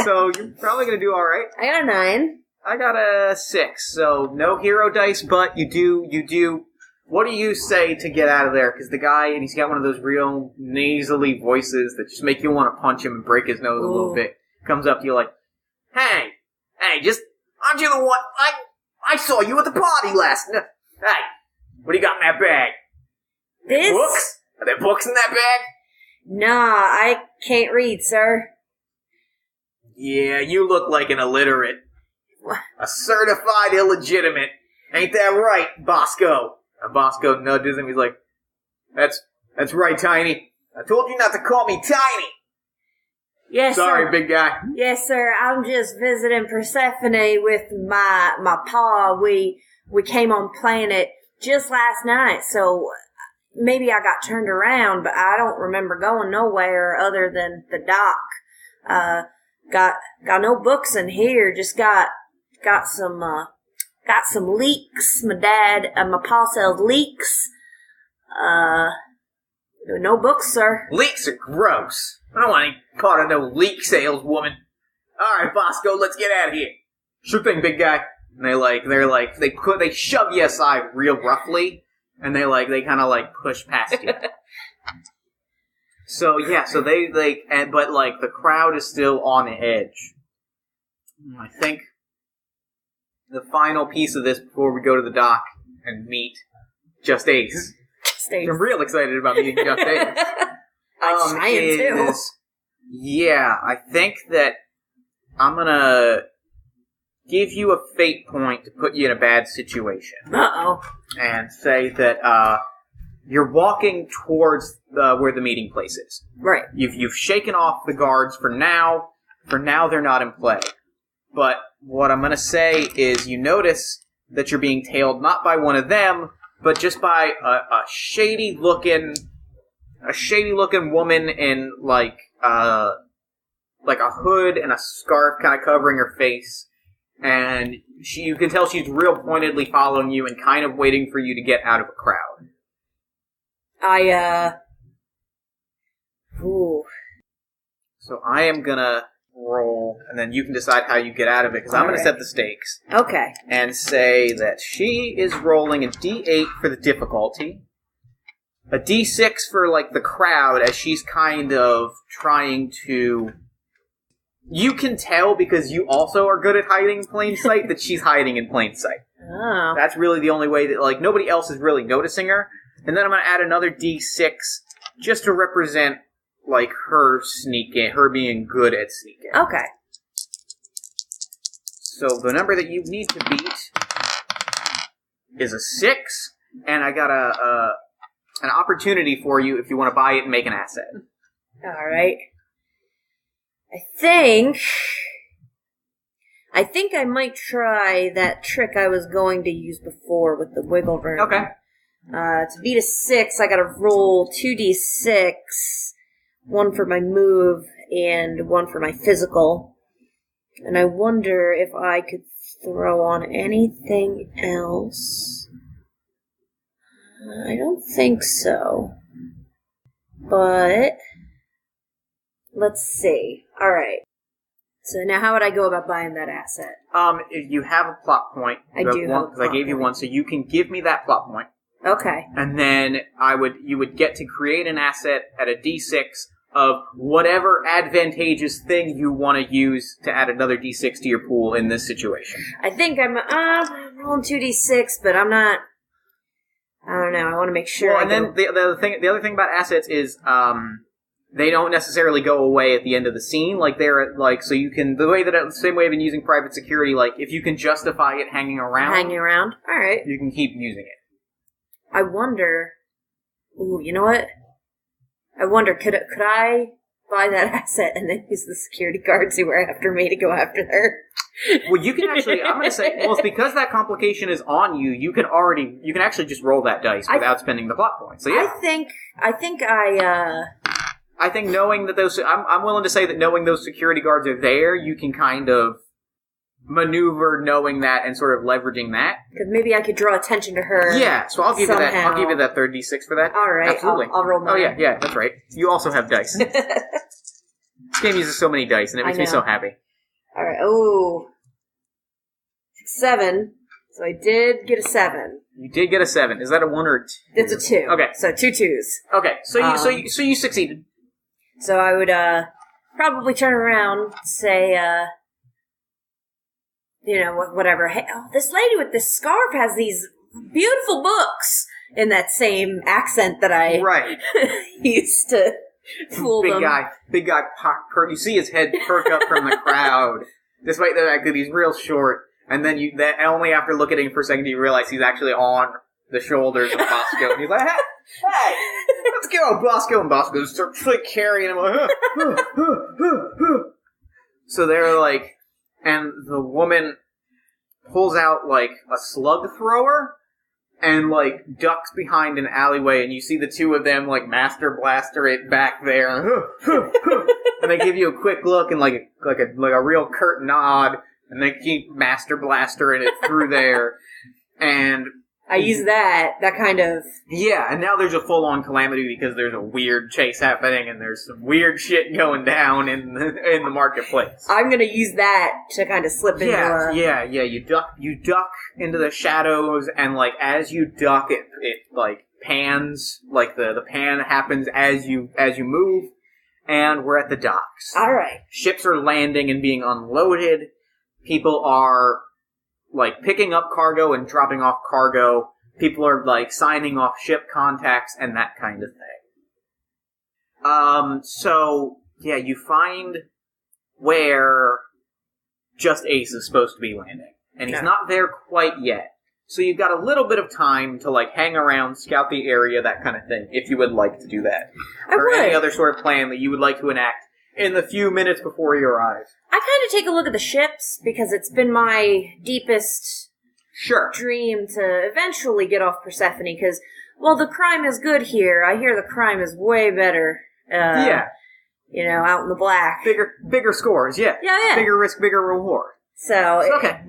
B: So you're probably going to do alright.
C: I got a 9.
B: I got a 6, so no hero dice, but you do. What do you say to get out of there? Because the guy, and he's got one of those real nasally voices that just make you want to punch him and break his nose a little bit. Comes up to you like, hey, just, aren't you the one, I saw you at the party last night. Hey, what do you got in that bag?
C: This?
B: Books? Are there books in that bag?
C: Nah, I can't read, sir.
B: Yeah, you look like an illiterate.
C: What?
B: A certified illegitimate. Ain't that right, Bosco? And Bosco nudges him. He's like, that's right, Tiny. I told you not to call me Tiny.
C: Yes,
B: Sorry,
C: sir.
B: big guy.
C: Yes, sir. I'm just visiting Persephone with my pa. We came on planet just last night, so maybe I got turned around, but I don't remember going nowhere other than the dock. Got no books in here. Just got some leeks. My pa sells leeks. No books, sir.
B: Leeks are gross. I don't want to be caught a no leek saleswoman. Alright, Bosco, let's get out of here. Sure thing, big guy. And they shove you aside real roughly, and they kind of push past you. So but the crowd is still on edge. I think the final piece of this before we go to the dock and meet Just Ace. I'm real excited about meeting Just Ace.
C: I am too.
B: Yeah, I think that I'm gonna give you a fate point to put you in a bad situation.
C: Uh-oh.
B: And say that you're walking towards where the meeting place is.
C: Right.
B: You've shaken off the guards for now. For now, they're not in play. But what I'm going to say is you notice that you're being tailed not by one of them, but just by a shady-looking woman in like a hood and a scarf kind of covering her face. And you can tell she's real pointedly following you and kind of waiting for you to get out of a crowd.
C: Ooh.
B: So I am gonna roll, and then you can decide how you get out of it, because I'm gonna set the stakes.
C: Okay.
B: And say that she is rolling a D8 for the difficulty, a D6 for, the crowd, as she's kind of trying to... You can tell, because you also are good at hiding in plain sight, that she's hiding in plain sight.
C: Oh.
B: That's really the only way that, nobody else is really noticing her. And then I'm going to add another D6 just to represent, her sneaking, her being good at sneaking.
C: Okay.
B: So the number that you need to beat is a 6, and I got an opportunity for you if you want to buy it and make an asset.
C: All right. I think I might try that trick I was going to use before with the wiggle room.
B: Okay.
C: To beat a 6, I gotta roll 2d6, one for my move and one for my physical. And I wonder if I could throw on anything else. I don't think so. But let's see. Alright. So now how would I go about buying that asset?
B: If you have a plot point.
C: I do have a
B: because I gave you one, so you can give me that plot point.
C: Okay.
B: And then you would get to create an asset at a D6 of whatever advantageous thing you want to use to add another D6 to your pool in this situation.
C: I think I'm rolling 2d6, but I'm not... I don't know. I want to make sure.
B: Well, and then the other thing about assets is they don't necessarily go away at the end of the scene. So you can the same way I've been using private security. If you can justify it hanging around.
C: Hanging around. All right.
B: You can keep using it.
C: I wonder... Ooh, you know what? I wonder, could I buy that asset and then use the security guards who were after me to go after her?
B: Well, you can actually, I'm going to say, well, it's because that complication is on you, you can actually just roll that dice without spending the plot points. So yeah.
C: I
B: think knowing that I'm willing to say that knowing those security guards are there, you can kind of maneuver knowing that and sort of leveraging that.
C: Because maybe I could draw attention to her.
B: Yeah, so I'll give you that. I'll give you that third d6 for that.
C: All right,
B: absolutely.
C: I'll roll mine.
B: Oh yeah, that's right. You also have dice. This game uses so many dice, and it makes me so happy.
C: All right. Oh, 7. So I did get a 7.
B: You did get a 7. Is that a 1 or a 2?
C: It's a 2.
B: Okay,
C: so 2 2s.
B: Okay, so you succeeded.
C: So I would probably turn around, say, whatever. Hey, this lady with this scarf has these beautiful books in that same accent that I used to fool them.
B: Big guy, you see his head perk up from the crowd, despite the fact that he's real short. And then only after looking at him for a second do you realize he's actually on the shoulders of Bosco. And he's like, hey, let's go, Bosco. And Bosco starts carrying him. Like, So they're like, and the woman pulls out like a slug thrower and like ducks behind an alleyway, and you see the two of them like master blaster it back there. And they give you a quick look and like a real curt nod. And they keep master blastering it through there, and
C: I use that kind of...
B: Yeah, and now there's a full-on calamity because there's a weird chase happening, and there's some weird shit going down in the marketplace.
C: I'm gonna use that to kind of slip into
B: Yeah, you duck into the shadows, and like, as you duck, it like, pans, like, the pan happens as you move, and we're at the docks.
C: Alright.
B: Ships are landing and being unloaded. People are, like, picking up cargo and dropping off cargo. People are, like, signing off ship contacts and that kind of thing. So, yeah, you find where just Ace is supposed to be landing. And he's not there quite yet. So you've got a little bit of time to, like, hang around, scout the area, that kind of thing, if you would like to do that. Any other sort of plan that you would like to enact in the few minutes before he arrives.
C: I kind of take a look at the ships, because it's been my deepest dream to eventually get off Persephone, because, well, the crime is good here. I hear the crime is way better. Out in the black.
B: Bigger scores, yeah.
C: Yeah.
B: Bigger risk, bigger reward.
C: So,
B: okay.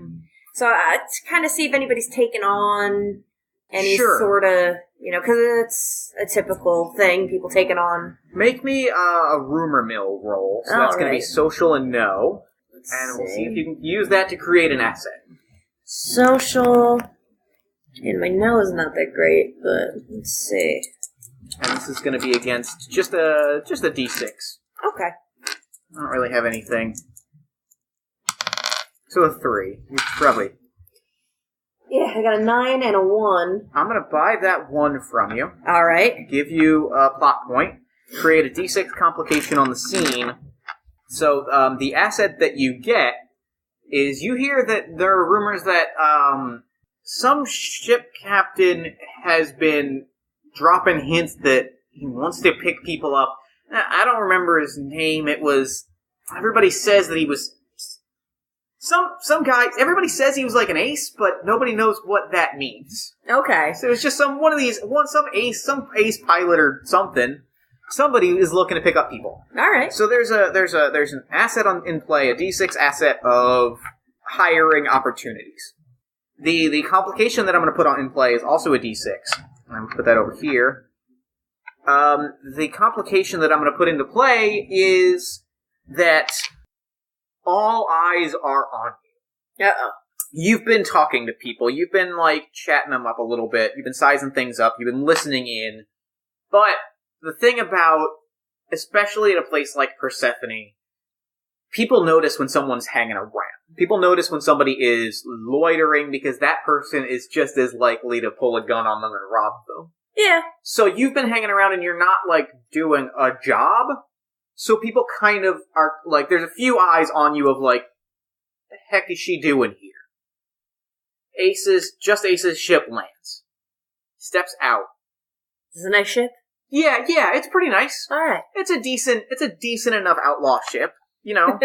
C: So I kind of see if anybody's taken on any sort of, because it's a typical thing, people taking on.
B: Make me a rumor mill roll. So that's going to be social and no. And we'll see if you can use that to create an asset.
C: Social. And my no is not that great, but let's see.
B: And this is going to be against just a d6.
C: Okay.
B: I don't really have anything. So a 3. Probably.
C: Yeah, I got a 9 and a 1.
B: I'm going to buy that 1 from you.
C: All right.
B: Give you a plot point. Create a d6 complication on the scene. So the asset that you get is you hear that there are rumors that some ship captain has been dropping hints that he wants to pick people up. I don't remember his name. It was... Everybody says that he was... Some guy, everybody says he was like an ace, but nobody knows what that means.
C: Okay.
B: So it's just some ace pilot or something. Somebody is looking to pick up people.
C: All right.
B: So there's an asset in play, a D6 asset of hiring opportunities. The complication that I'm going to put in play is also a D6. I'm going to put that over here. The complication that I'm going to put into play is that all eyes are on you.
C: Uh-oh.
B: You've been talking to people. You've been, like, chatting them up a little bit. You've been sizing things up. You've been listening in. But the thing about, especially at a place like Persephone, people notice when someone's hanging around. People notice when somebody is loitering because that person is just as likely to pull a gun on them and rob them.
C: Yeah.
B: So you've been hanging around and you're not, like, doing a job. So people kind of are, like, there's a few eyes on you of, like, the heck is she doing here? Ace's ship lands. Steps out.
C: Is it a nice ship?
B: Yeah, it's pretty nice.
C: Alright.
B: It's a decent enough outlaw ship, you know?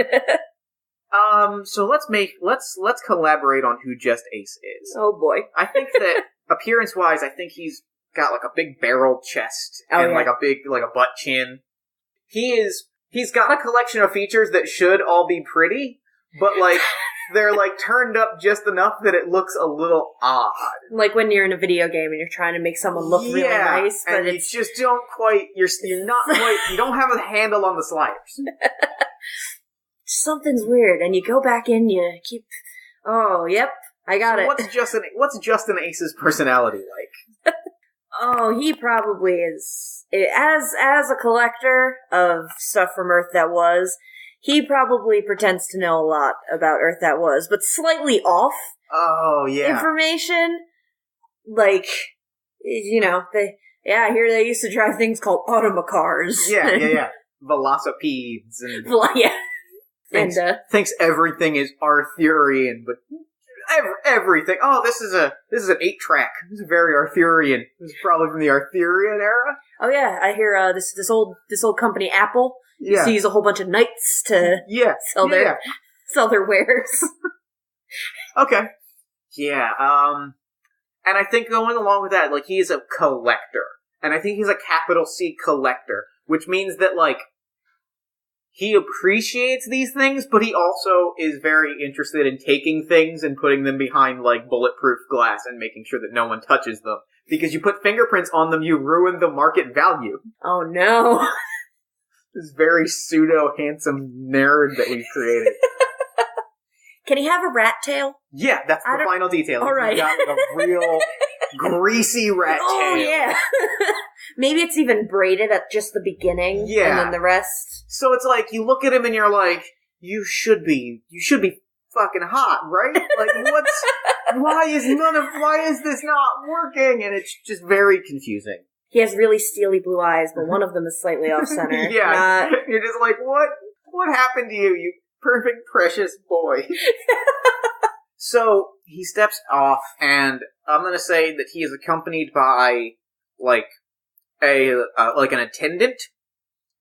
B: So let's collaborate on who Just Ace is.
C: Oh boy.
B: I think that appearance-wise, I think he's got like a big barrel chest and like a butt chin. He's got a collection of features that should all be pretty, but like they're like turned up just enough that it looks a little odd.
C: Like when you're in a video game and you're trying to make someone look really nice, but
B: and it's... you just don't quite. You're not quite. You don't have a handle on the sliders.
C: Something's weird, and you go back in. You keep. Oh, yep, I got it.
B: What's Justin Ace's personality like?
C: Oh, he probably is as a collector of stuff from Earth That Was. He probably pretends to know a lot about Earth That Was, but slightly off.
B: Oh yeah,
C: information. Like, you know, I hear they used to drive things called automacars.
B: Yeah. Velocipedes and thinks everything is Arthurian, but. Everything. Oh, this is an 8-track. This is very Arthurian. This is probably from the Arthurian era.
C: Oh yeah, I hear this old company Apple used to use a whole bunch of knights to sell their wares.
B: Okay. Yeah. And I think going along with that, like he is a collector, and I think he's a capital C collector, which means that like. He appreciates these things, but he also is very interested in taking things and putting them behind, like, bulletproof glass and making sure that no one touches them. Because you put fingerprints on them, you ruin the market value.
C: Oh, no.
B: This very pseudo-handsome nerd that we've created.
C: Can he have a rat tail?
B: Yeah, that's the final detail.
C: All right.
B: He's got like, a real greasy rat tail.
C: Oh, yeah. Maybe it's even braided at just the beginning, and then the rest.
B: So it's like, you look at him and you're like, you should be fucking hot, right? Like, why is this not working? And it's just very confusing.
C: He has really steely blue eyes, but one of them is slightly off-center.
B: Yeah, you're just like, what happened to you, you perfect, precious boy? So, he steps off, and I'm gonna say that he is accompanied by, like, an attendant,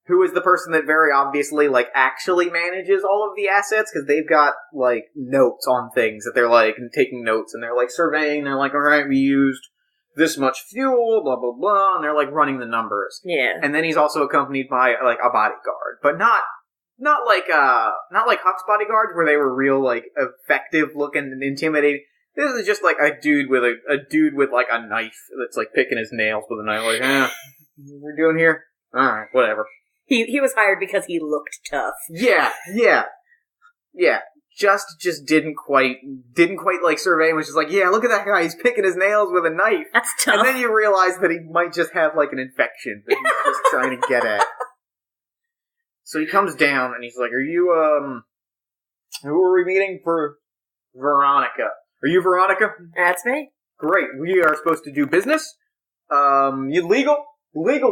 B: who is the person that very obviously, like, actually manages all of the assets, because they've got, like, notes on things that they're, like, taking notes, and they're, like, surveying, they're like, alright, we used this much fuel, blah, blah, blah, and they're, like, running the numbers.
C: Yeah.
B: And then he's also accompanied by, like, a bodyguard, but not like Huck's bodyguards, where they were real, like, effective looking and intimidating. This is just like a dude with like a knife that's like picking his nails with a knife. Like, we're doing here. All right, whatever.
C: He was hired because he looked tough.
B: Yeah. Just didn't quite like survey. Was just like, yeah, look at that guy. He's picking his nails with a knife.
C: That's tough.
B: And then you realize that he might just have like an infection that he's just trying to get at. So he comes down and he's like, "Are you who are we meeting for? Veronica." Are you Veronica?
C: That's me.
B: Great. We are supposed to do business. You legal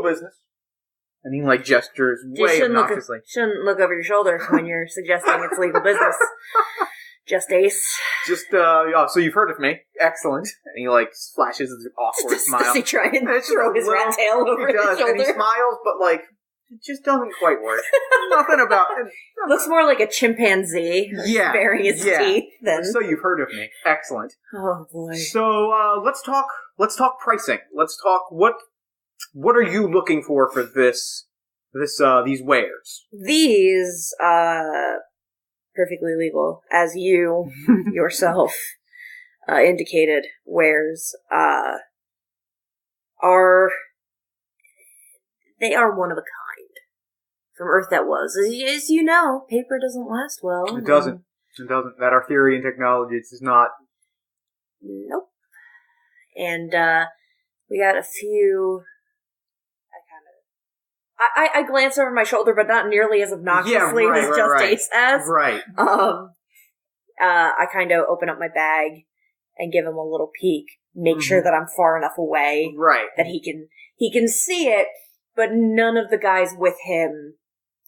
B: business. And he like gestures way obnoxiously.
C: Shouldn't look over your shoulder when you're suggesting it's legal business. Just Ace.
B: So you've heard of me. Excellent. And he like flashes his awkward smile.
C: Does he try and throw his rat tail over his shoulder?
B: And he smiles, but like it just doesn't quite work. Nothing about it.
C: Looks more like a chimpanzee baring his teeth than...
B: So you've heard of me. Excellent.
C: Oh, boy.
B: So, let's talk pricing. Let's talk, what are you looking for these wares?
C: These, perfectly legal, as you yourself indicated, wares, they are one of a kind. From Earth That Was. As you know, paper doesn't last well.
B: It doesn't. That Arthurian technology, it's just not.
C: Nope. And, we got a few... I glance over my shoulder, but not nearly as obnoxiously as Just Ace has.
B: Right.
C: I kind of open up my bag and give him a little peek. Make sure that I'm far enough away.
B: Right.
C: That he can see it, but none of the guys with him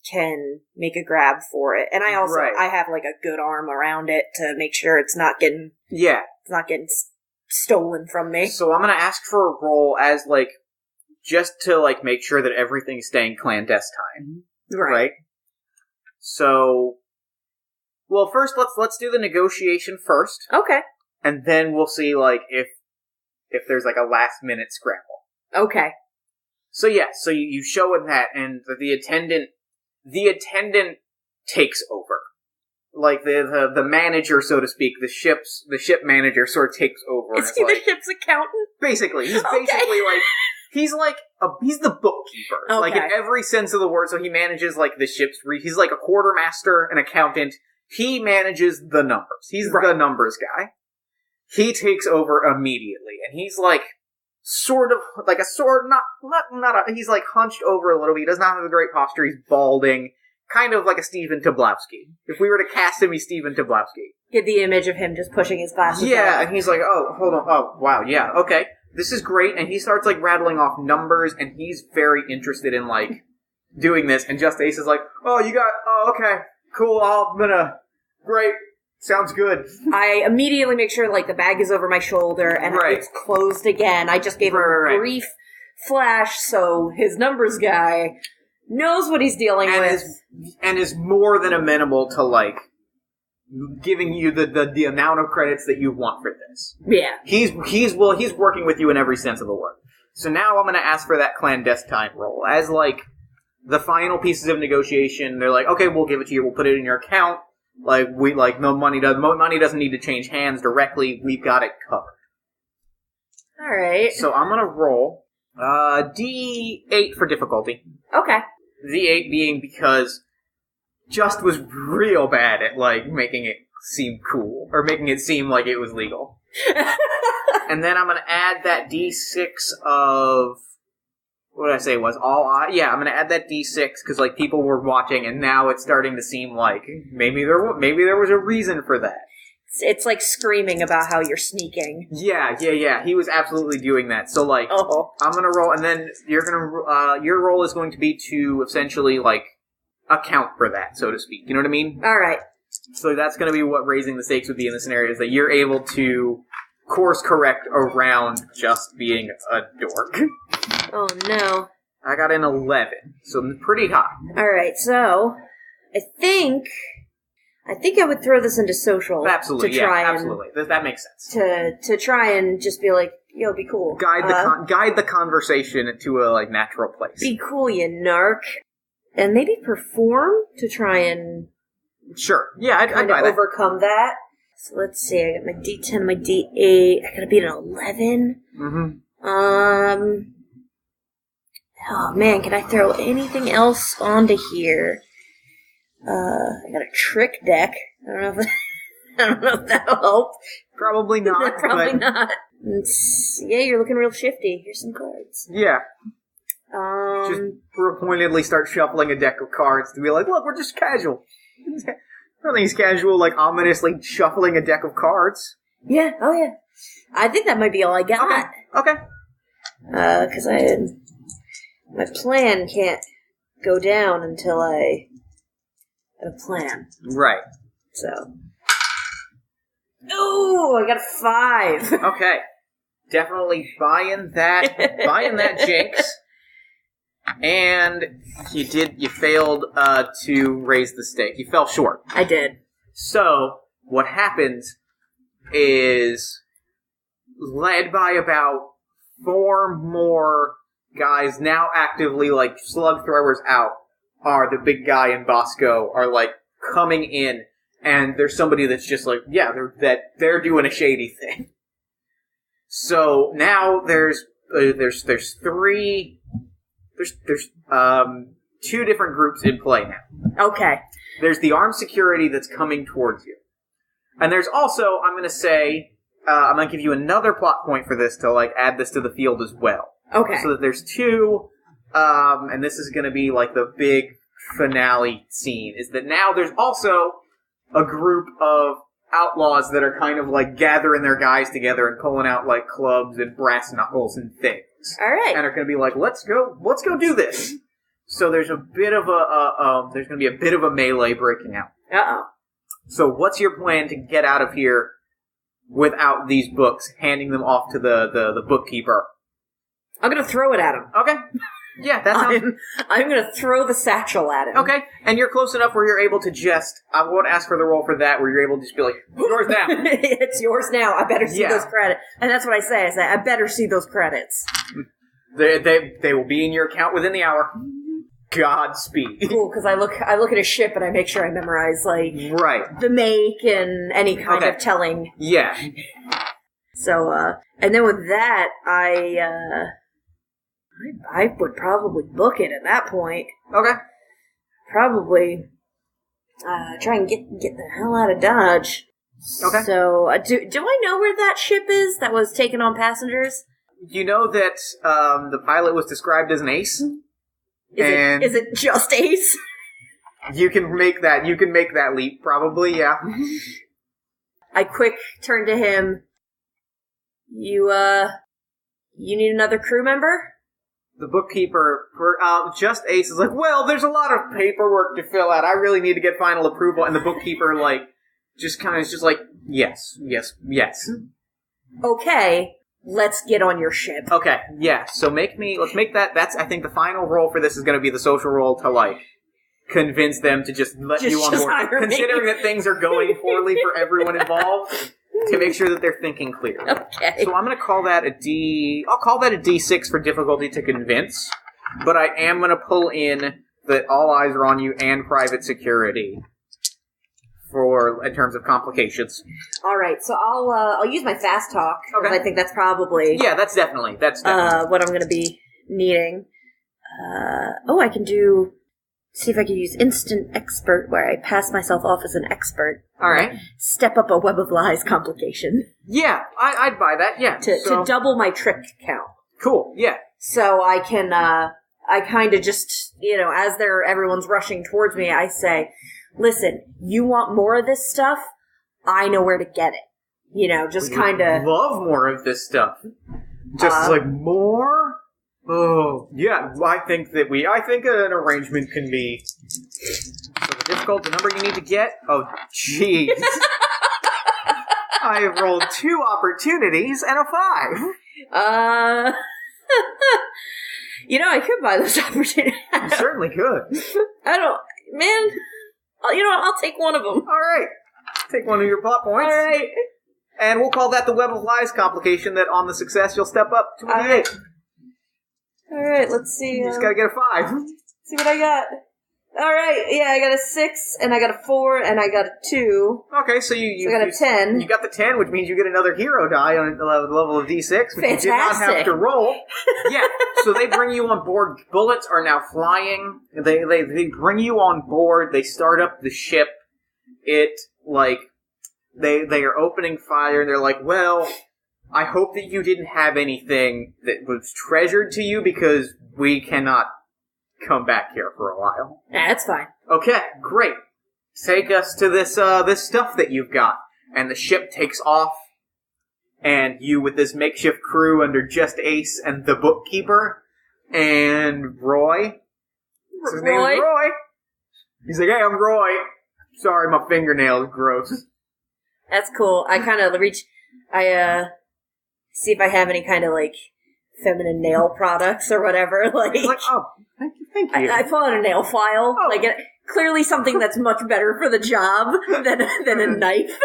C: can make a grab for it. And I also, I have like a good arm around it to make sure it's not getting, stolen from me.
B: So I'm going to ask for a roll as like, just to like make sure that everything's staying clandestine. Right? So, Well, first let's do the negotiation first,
C: Okay.
B: and then we'll see like if there's like a last minute scramble.
C: Okay.
B: So yeah, so you show it that, and the attendant takes over. Like the manager, so to speak, the ship manager sort of takes over.
C: Is he the ship's accountant?
B: Basically, he's basically like he's the bookkeeper,
C: Okay.
B: like in every sense of the word. So he manages like the ship's. He's like a quartermaster, an accountant. He manages the numbers. He's the numbers guy. He takes over immediately, and he's like sort of like he's like hunched over a little bit. He does not have a great posture. He's balding. Kind of like a Stephen Tobolowsky. If we were to cast him, he's Stephen Tobolowsky.
C: Get the image of him just pushing his glasses
B: Yeah,
C: down.
B: and he's like, oh, hold on, oh, wow, yeah, okay. This is great, and he starts, like, rattling off numbers, and he's very interested in, like, doing this, and Just Ace is like, okay, cool, great, sounds good.
C: I immediately make sure, like, the bag is over my shoulder, and it's closed again. I just gave him a brief flash, so his numbers guy knows what he's dealing with.
B: And is more than amenable to, like, giving you the amount of credits that you want for this.
C: Yeah.
B: He's working with you in every sense of the word. So now I'm going to ask for that clandestine roll. As, like, the final pieces of negotiation, they're like, okay, we'll give it to you, we'll put it in your account. Like, money doesn't need to change hands directly, we've got it covered.
C: Alright.
B: So I'm going to roll, D8 for difficulty.
C: Okay.
B: D8 being because Just was real bad at, like, making it seem cool, or making it seem like it was legal. And then I'm gonna add that D6 of... What did I say it was? Yeah, I'm gonna add that D6, because, like, people were watching, and now it's starting to seem like maybe there was a reason for that.
C: It's like screaming about how you're sneaking.
B: Yeah. He was absolutely doing that. So, like, I'm gonna roll, and then your roll is going to be to essentially, like, account for that, so to speak. You know what I mean?
C: Alright.
B: So that's gonna be what raising the stakes would be in this scenario, is that you're able to course correct around Just being a dork.
C: Oh no.
B: I got an 11, so pretty high.
C: Alright, so I think I would throw this into social.
B: Absolutely,
C: to try
B: absolutely. That makes sense.
C: To try and just be like, yo, be cool.
B: Guide the conversation to a, like, natural place.
C: Be cool, you narc. And maybe perform to try and...
B: Sure. Yeah, I'd buy that.
C: Overcome that. So let's see, I got my D10, my D8. I gotta beat an 11.
B: Mm-hmm.
C: Oh man, can I throw anything else onto here? I got a trick deck. I don't know if that'll help.
B: Probably not.
C: Probably not. Yeah, you're looking real shifty. Here's some cards.
B: Yeah. Just pointedly start shuffling a deck of cards to be like, look, we're just casual. Nothing's casual, like ominously shuffling a deck of cards.
C: Yeah, oh yeah. I think that might be all I got.
B: Okay.
C: Because my plan can't go down until I have a plan.
B: Right.
C: So. Ooh, I got a 5.
B: Okay. Definitely buying that jinx. And you failed to raise the stake. You fell short.
C: I did.
B: So, what happens is, led by about 4 more guys now actively, like, slug throwers out, are the big guy and Bosco are, like, coming in, and there's somebody that's just like, yeah, they're doing a shady thing. So, now there's 2 different groups in play now.
C: Okay.
B: There's the armed security that's coming towards you. And there's also, I'm going to say, I'm going to give you another plot point for this to, like, add this to the field as well.
C: Okay.
B: So that there's 2, and this is going to be, like, the big finale scene, is that now there's also a group of outlaws that are kind of, like, gathering their guys together and pulling out, like, clubs and brass knuckles and things.
C: All right.
B: And are going to be like, let's go do this. So there's a bit of there's going to be a bit of a melee breaking out.
C: Uh-oh.
B: So what's your plan to get out of here without these books, handing them off to the bookkeeper?
C: I'm going to throw it at him.
B: Okay. Yeah, that sounds...
C: I'm going to throw the satchel at him.
B: Okay, and you're close enough where you're able to just... I won't ask for the roll for that, where you're able to just be like, yours now.
C: It's yours now. I better see
B: Yeah.
C: those credits. And that's what I say. I say, I better see those credits.
B: They will be in your account within the hour. Godspeed.
C: Cool, because I look at a ship and I make sure I memorize, like,
B: Right.
C: the make and any kind
B: Okay.
C: of telling.
B: Yeah.
C: So, and then with that, I would probably book it at that point.
B: Okay.
C: Probably try and get the hell out of Dodge.
B: Okay.
C: So, do I know where that ship is that was taking on passengers?
B: You know that the pilot was described as an ace?
C: Is it just Ace?
B: You can make that leap, probably, yeah.
C: I quick turn to him. You need another crew member?
B: The bookkeeper for just Ace is like, well, there's a lot of paperwork to fill out. I really need to get final approval. And the bookkeeper, like, just kind of is just like, yes.
C: Okay, let's get on your ship.
B: Okay, yeah. So let's make that. That's, I think, the final role for this is going to be the social role to, like, convince them to just let you on board.
C: hire me.
B: Considering that things are going poorly for everyone involved, to make sure that they're thinking clear.
C: Okay.
B: So I'm going to call that I'll call that a D6 for difficulty to convince, but I am going to pull in that all eyes are on you and private security in terms of complications.
C: All right, so I'll use my fast talk because
B: Okay.
C: I think that's probably
B: Yeah, that's definitely.
C: what I'm going to be needing. I can do. See if I can use instant expert, where I pass myself off as an expert.
B: All right.
C: Step up a web of lies complication
B: Yeah, I'd buy that. Yeah.
C: to double my trick count.
B: Cool. Yeah.
C: So I can. I kind of just as everyone's rushing towards me, I say, "Listen, you want more of this stuff? I know where to get it." Just kind of
B: love more of this stuff. Just like more. Oh, yeah, I think an arrangement can be... So the number you need to get? Oh, jeez. I have rolled 2 opportunities and a 5.
C: I could buy those opportunities.
B: You certainly could.
C: I'll take one of them.
B: Alright. Take one of your plot points.
C: Alright.
B: And we'll call that the Web of Lies complication, that on the success you'll step up to an 8.
C: Alright, let's see.
B: You just gotta get a 5.
C: See what I got. Alright, yeah, I got a 6, and I got a 4, and I got a 2.
B: Okay, so
C: I got a 10.
B: You got the 10, which means you get another hero die on the level of D6, which you did not have to roll. Yeah, so they bring you on board. Bullets are now flying. They bring you on board. They start up the ship. They are opening fire, and they're like, well, I hope that you didn't have anything that was treasured to you, because we cannot come back here for a while.
C: Yeah, that's fine.
B: Okay, great. Take us to this stuff that you've got. And the ship takes off, and you with this makeshift crew under just Ace and the bookkeeper, and Roy. His name is Roy. He's like, hey, I'm Roy. Sorry, my fingernail's gross.
C: That's cool. I kind of see if I have any kind of, feminine nail products or whatever.
B: He's like, oh, thank you.
C: I pull out a nail file.
B: Oh.
C: Clearly something that's much better for the job than a knife.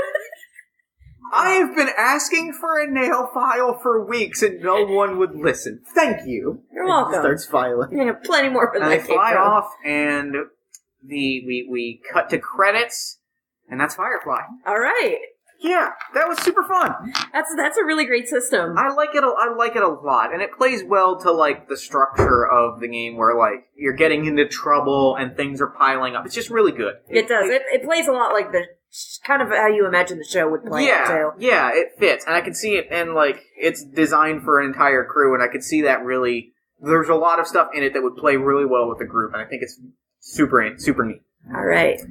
B: I have been asking for a nail file for weeks, and no one would listen. Thank you.
C: You're welcome.
B: He starts filing.
C: Yeah, plenty more where
B: And
C: that
B: they
C: came
B: fly
C: from.
B: off, and we cut to credits, and that's Firefly.
C: All right.
B: Yeah, that was super fun.
C: That's a really great system.
B: I like it a lot, and it plays well to the structure of the game, where you're getting into trouble and things are piling up. It's just really good.
C: It does. It plays a lot like the kind of how you imagine the show would play out too.
B: Yeah, it fits, and I can see it, and it's designed for an entire crew, and I could see that really. There's a lot of stuff in it that would play really well with the group, and I think it's super neat.
C: All right,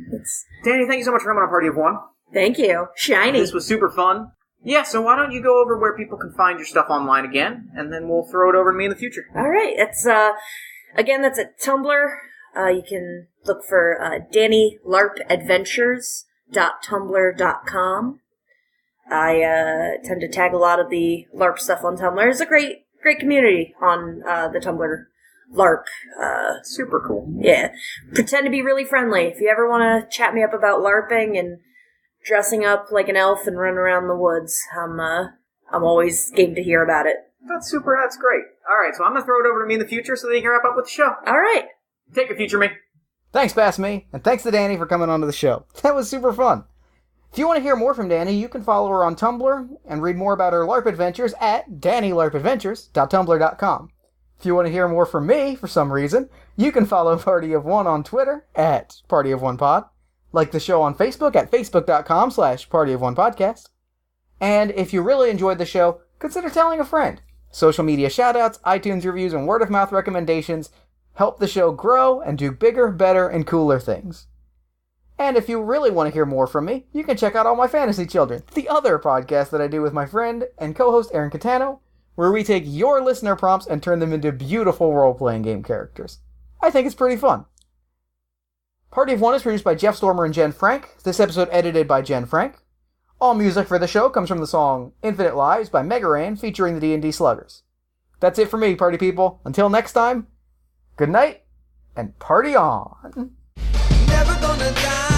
B: Danny, thank you so much for coming on Party of One.
C: Thank you. Shiny.
B: This was super fun. Yeah, so why don't you go over where people can find your stuff online again, and then we'll throw it over to me in the future.
C: All right. That's that's at Tumblr. You can look for DannyLARPadventures.tumblr.com. I tend to tag a lot of the LARP stuff on Tumblr. It's a great community on the Tumblr LARP.
B: Super cool.
C: Yeah. Pretend to be really friendly. If you ever want to chat me up about LARPing and dressing up like an elf and running around the woods, I'm always game to hear about it.
B: That's super. That's great. All right, so I'm going to throw it over to me in the future so that you can wrap up with the show.
C: All right.
B: Take it, future me.
A: Thanks, Past Me, and thanks to Dani for coming onto the show. That was super fun. If you want to hear more from Dani, you can follow her on Tumblr and read more about her LARP adventures at DaniLARPadventures.tumblr.com. If you want to hear more from me, for some reason, you can follow Party of One on Twitter at Party of One Pod, like the show on Facebook at facebook.com/PartyOfOnePodcast. And if you really enjoyed the show, consider telling a friend. Social media shoutouts, iTunes reviews, and word-of-mouth recommendations help the show grow and do bigger, better, and cooler things. And if you really want to hear more from me, you can check out All My Fantasy Children, the other podcast that I do with my friend and co-host Aaron Catano, where we take your listener prompts and turn them into beautiful role-playing game characters. I think it's pretty fun. Party of One is produced by Jeff Stormer and Jen Frank. This episode edited by Jen Frank. All music for the show comes from the song Infinite Lives by Mega Ran featuring the D&D Sluggers. That's it for me, party people. Until next time, good night, and party on!
D: Never gonna die.